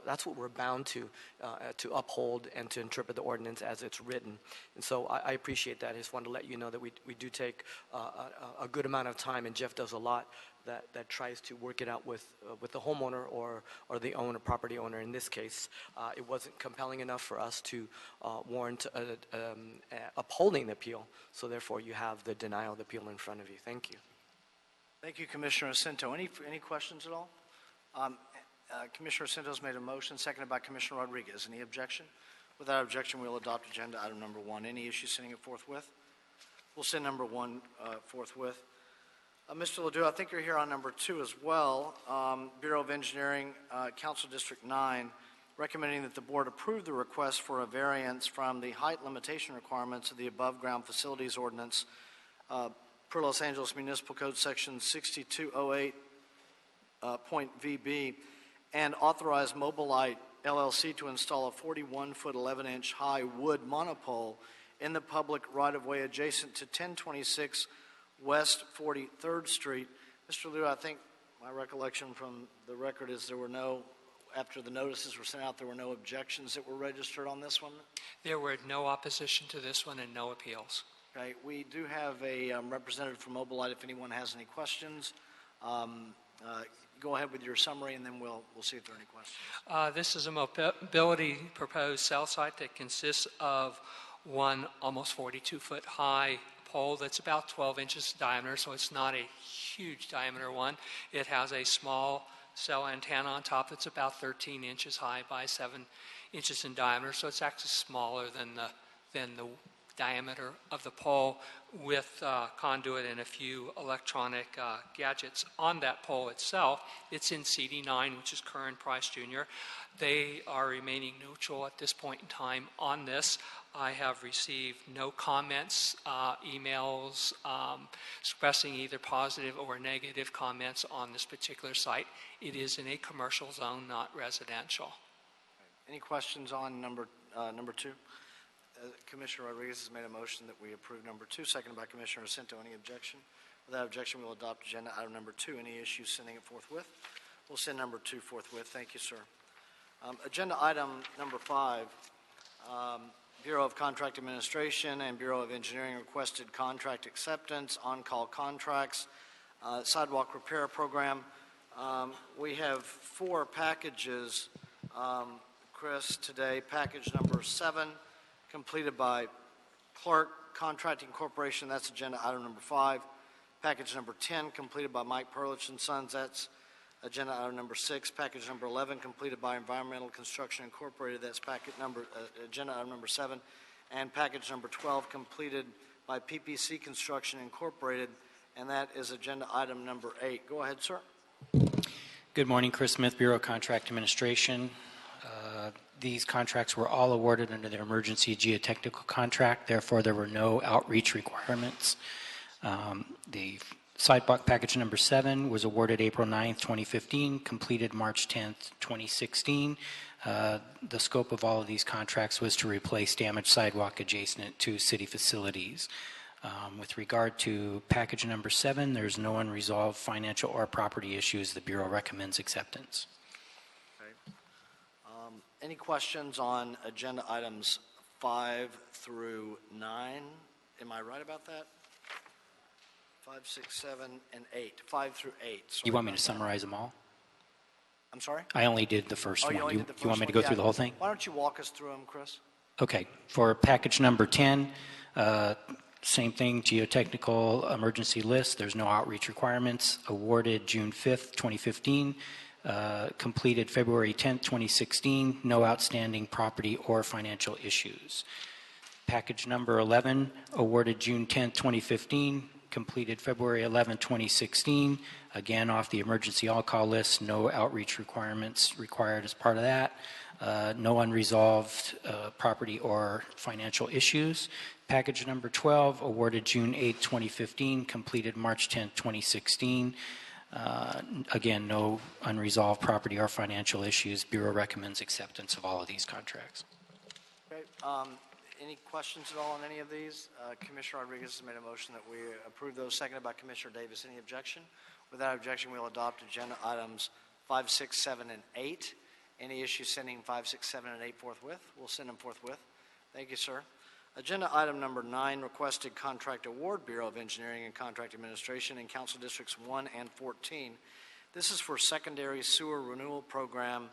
that's what we're bound to uphold and to interpret the ordinance as it's written. And so I appreciate that. I just wanted to let you know that we do take a good amount of time, and Jeff does a lot that tries to work it out with the homeowner or the owner, property owner. In this case, it wasn't compelling enough for us to warrant upholding the appeal. So therefore, you have the denial of the appeal in front of you. Thank you. Thank you, Commissioner Cinto. Any questions at all? Commissioner Cinto's made a motion, seconded by Commissioner Rodriguez. Any objection? Without objection, we'll adopt agenda item number 1. Any issues sending it forthwith? We'll send number 1 forthwith. Mr. Ledoux, I think you're here on number 2 as well. Bureau of Engineering, Council District 9, recommending that the board approve the request for a variance from the height limitation requirements of the above-ground facilities ordinance per Los Angeles Municipal Code Section 6208.VB and authorize Mobilite LLC to install a 41-foot, 11-inch high wood monopole in the public right-of-way adjacent to 1026 West 43rd Street. Mr. Liu, I think my recollection from the record is there were no, after the notices were sent out, there were no objections that were registered on this one? There were no opposition to this one and no appeals. Okay, we do have a representative from Mobilite if anyone has any questions. Go ahead with your summary, and then we'll see if there are any questions. This is a mobility proposed cell site that consists of one almost 42-foot high pole that's about 12 inches diameter, so it's not a huge diameter one. It has a small cell antenna on top that's about 13 inches high by 7 inches in diameter, so it's actually smaller than the diameter of the pole, with conduit and a few electronic gadgets on that pole itself. It's in CD9, which is Curran Price Jr. They are remaining neutral at this point in time on this. I have received no comments, emails expressing either positive or negative comments on this particular site. It is in a commercial zone, not residential. Any questions on number 2? Commissioner Rodriguez has made a motion that we approve number 2, seconded by Commissioner Cinto. Any objection? Without objection, we'll adopt agenda item number 2. Any issues sending it forthwith? We'll send number 2 forthwith. Thank you, sir. Agenda item number 5, Bureau of Contract Administration and Bureau of Engineering requested contract acceptance, on-call contracts, sidewalk repair program. We have 4 packages, Chris, today. Package number 7, completed by Clark Contracting Corporation. That's agenda item number 5. Package number 10, completed by Mike Perlich and Sons. That's agenda item number 6. Package number 11, completed by Environmental Construction Incorporated. That's agenda item number 7. And package number 12, completed by PPC Construction Incorporated. And that is agenda item number 8. Go ahead, sir. Good morning, Chris Smith, Bureau of Contract Administration. These contracts were all awarded under the emergency geotechnical contract. Therefore, there were no outreach requirements. The sidewalk package number 7 was awarded April 9th, 2015, completed March 10th, 2016. The scope of all of these contracts was to replace damaged sidewalk adjacent to city facilities. With regard to package number 7, there's no unresolved financial or property issues. The Bureau recommends acceptance. Okay. Any questions on agenda items 5 through 9? Am I right about that? 5, 6, 7, and 8. 5 through 8. You want me to summarize them all? I'm sorry? I only did the first Oh, one. you only You did the first want me to one? go Yeah. through the whole thing? Why don't you walk us through them, Chris? Okay. For package number 10, same thing, geotechnical emergency list. There's no outreach requirements. Awarded June 5th, 2015. Completed February 10th, 2016. No outstanding property or financial issues. Package number 11, awarded June 10th, 2015. Completed February 11th, 2016. Again, off the emergency all-call list. No outreach requirements required as part of that. No unresolved property or financial issues. Package number 12, awarded June 8, 2015, completed March 10, 2016. Again, no unresolved property or financial issues. Bureau recommends acceptance of all of these contracts. Okay. Any questions at all on any of these? Commissioner Rodriguez has made a motion that we approve those, seconded by Commissioner Davis. Any objection? Without objection, we'll adopt agenda items 5, 6, 7, and 8. Any issues sending 5, 6, 7, and 8 forthwith? We'll send them forthwith. Thank you, sir. Agenda item number 9, requested contract award, Bureau of Engineering and Contract Administration in Council Districts 1 and 14. This is for secondary sewer renewal program,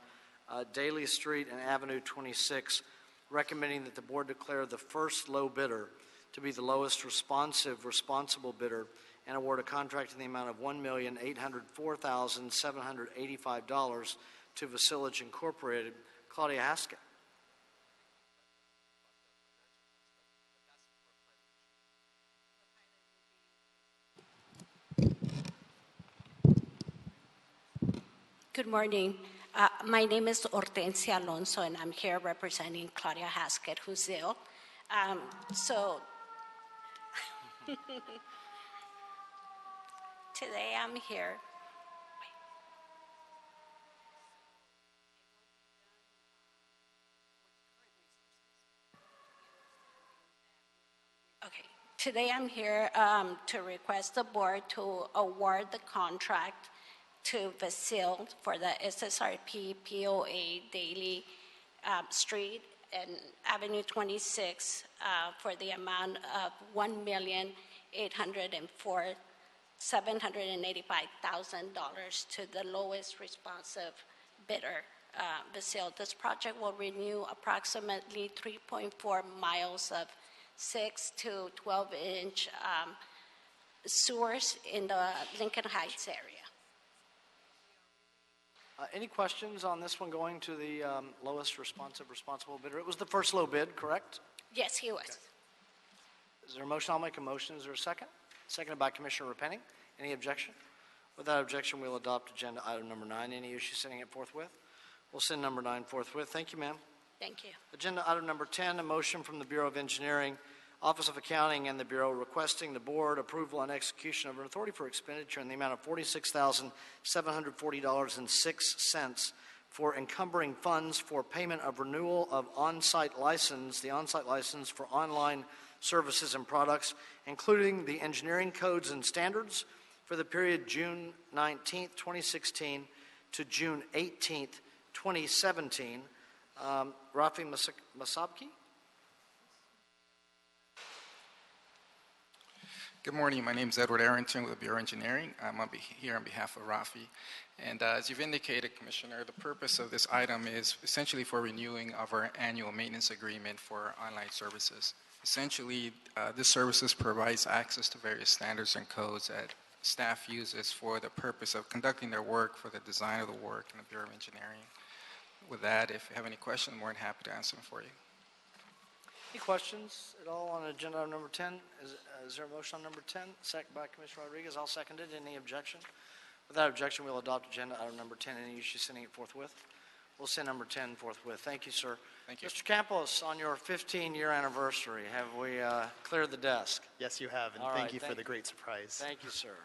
Daly Street and Avenue 26, recommending that the board declare the first low bidder to be the lowest responsible bidder and award a contract in the amount of $1,804,785 to Vasillage Incorporated. Claudia Haskett. Good morning. My name is Hortensia Alonso, and I'm here representing Claudia Haskett, who's ill. Today I'm here. Okay. Today I'm here to request the board to award the contract to Vasile for the SSRP POA Daly Street and Avenue 26 for the amount of $1,804,785,000 to the lowest responsive bidder, Vasile. This project will renew approximately 3.4 miles of 6 to 12-inch sewers in the Lincoln Heights area. Any questions on this one going to the lowest responsible bidder? It was the first low bid, correct? Yes, he was. Okay. Is there a motion? I'll make a motion. Is there a second? Seconded by Commissioner Repenning. Any objection? Without objection, we'll adopt agenda item number 9. Any issues sending it forthwith? We'll send number 9 forthwith. Thank you, ma'am. Thank you. Agenda item number 10, a motion from the Bureau of Engineering, Office of Accounting, and the Bureau requesting the board approval and execution of an authority for expenditure in the amount of $46,740.06 for encumbering funds for payment of renewal of on-site license, the on-site license for online services and products, including the engineering codes and standards for the period June 19th, 2016 to June 18th, 2017. Rafi Masabki? Good morning. My name is Edward Arrington with Bureau Engineering. I'm here on behalf of Rafi. And as you've indicated, Commissioner, the purpose of this item is essentially for renewing of our annual maintenance agreement for online services. Essentially, this services provides access to various standards and codes that staff uses for the purpose of conducting their work, for the design of the work in the Bureau of Engineering. With that, if you have any questions, I'm more than happy to answer them for you. Any questions at all on agenda item number 10? Is there a motion on number 10? Second by Commissioner Rodriguez. I'll second it. Any objection? Without objection, we'll adopt agenda item number 10. Any issues sending it forthwith? We'll send number 10 forthwith. Thank you, sir. Thank you. Mr. Campos, on your 15-year anniversary, have we cleared the desk? Yes, you have, and All thank right, you for the great surprise. Thank you, sir.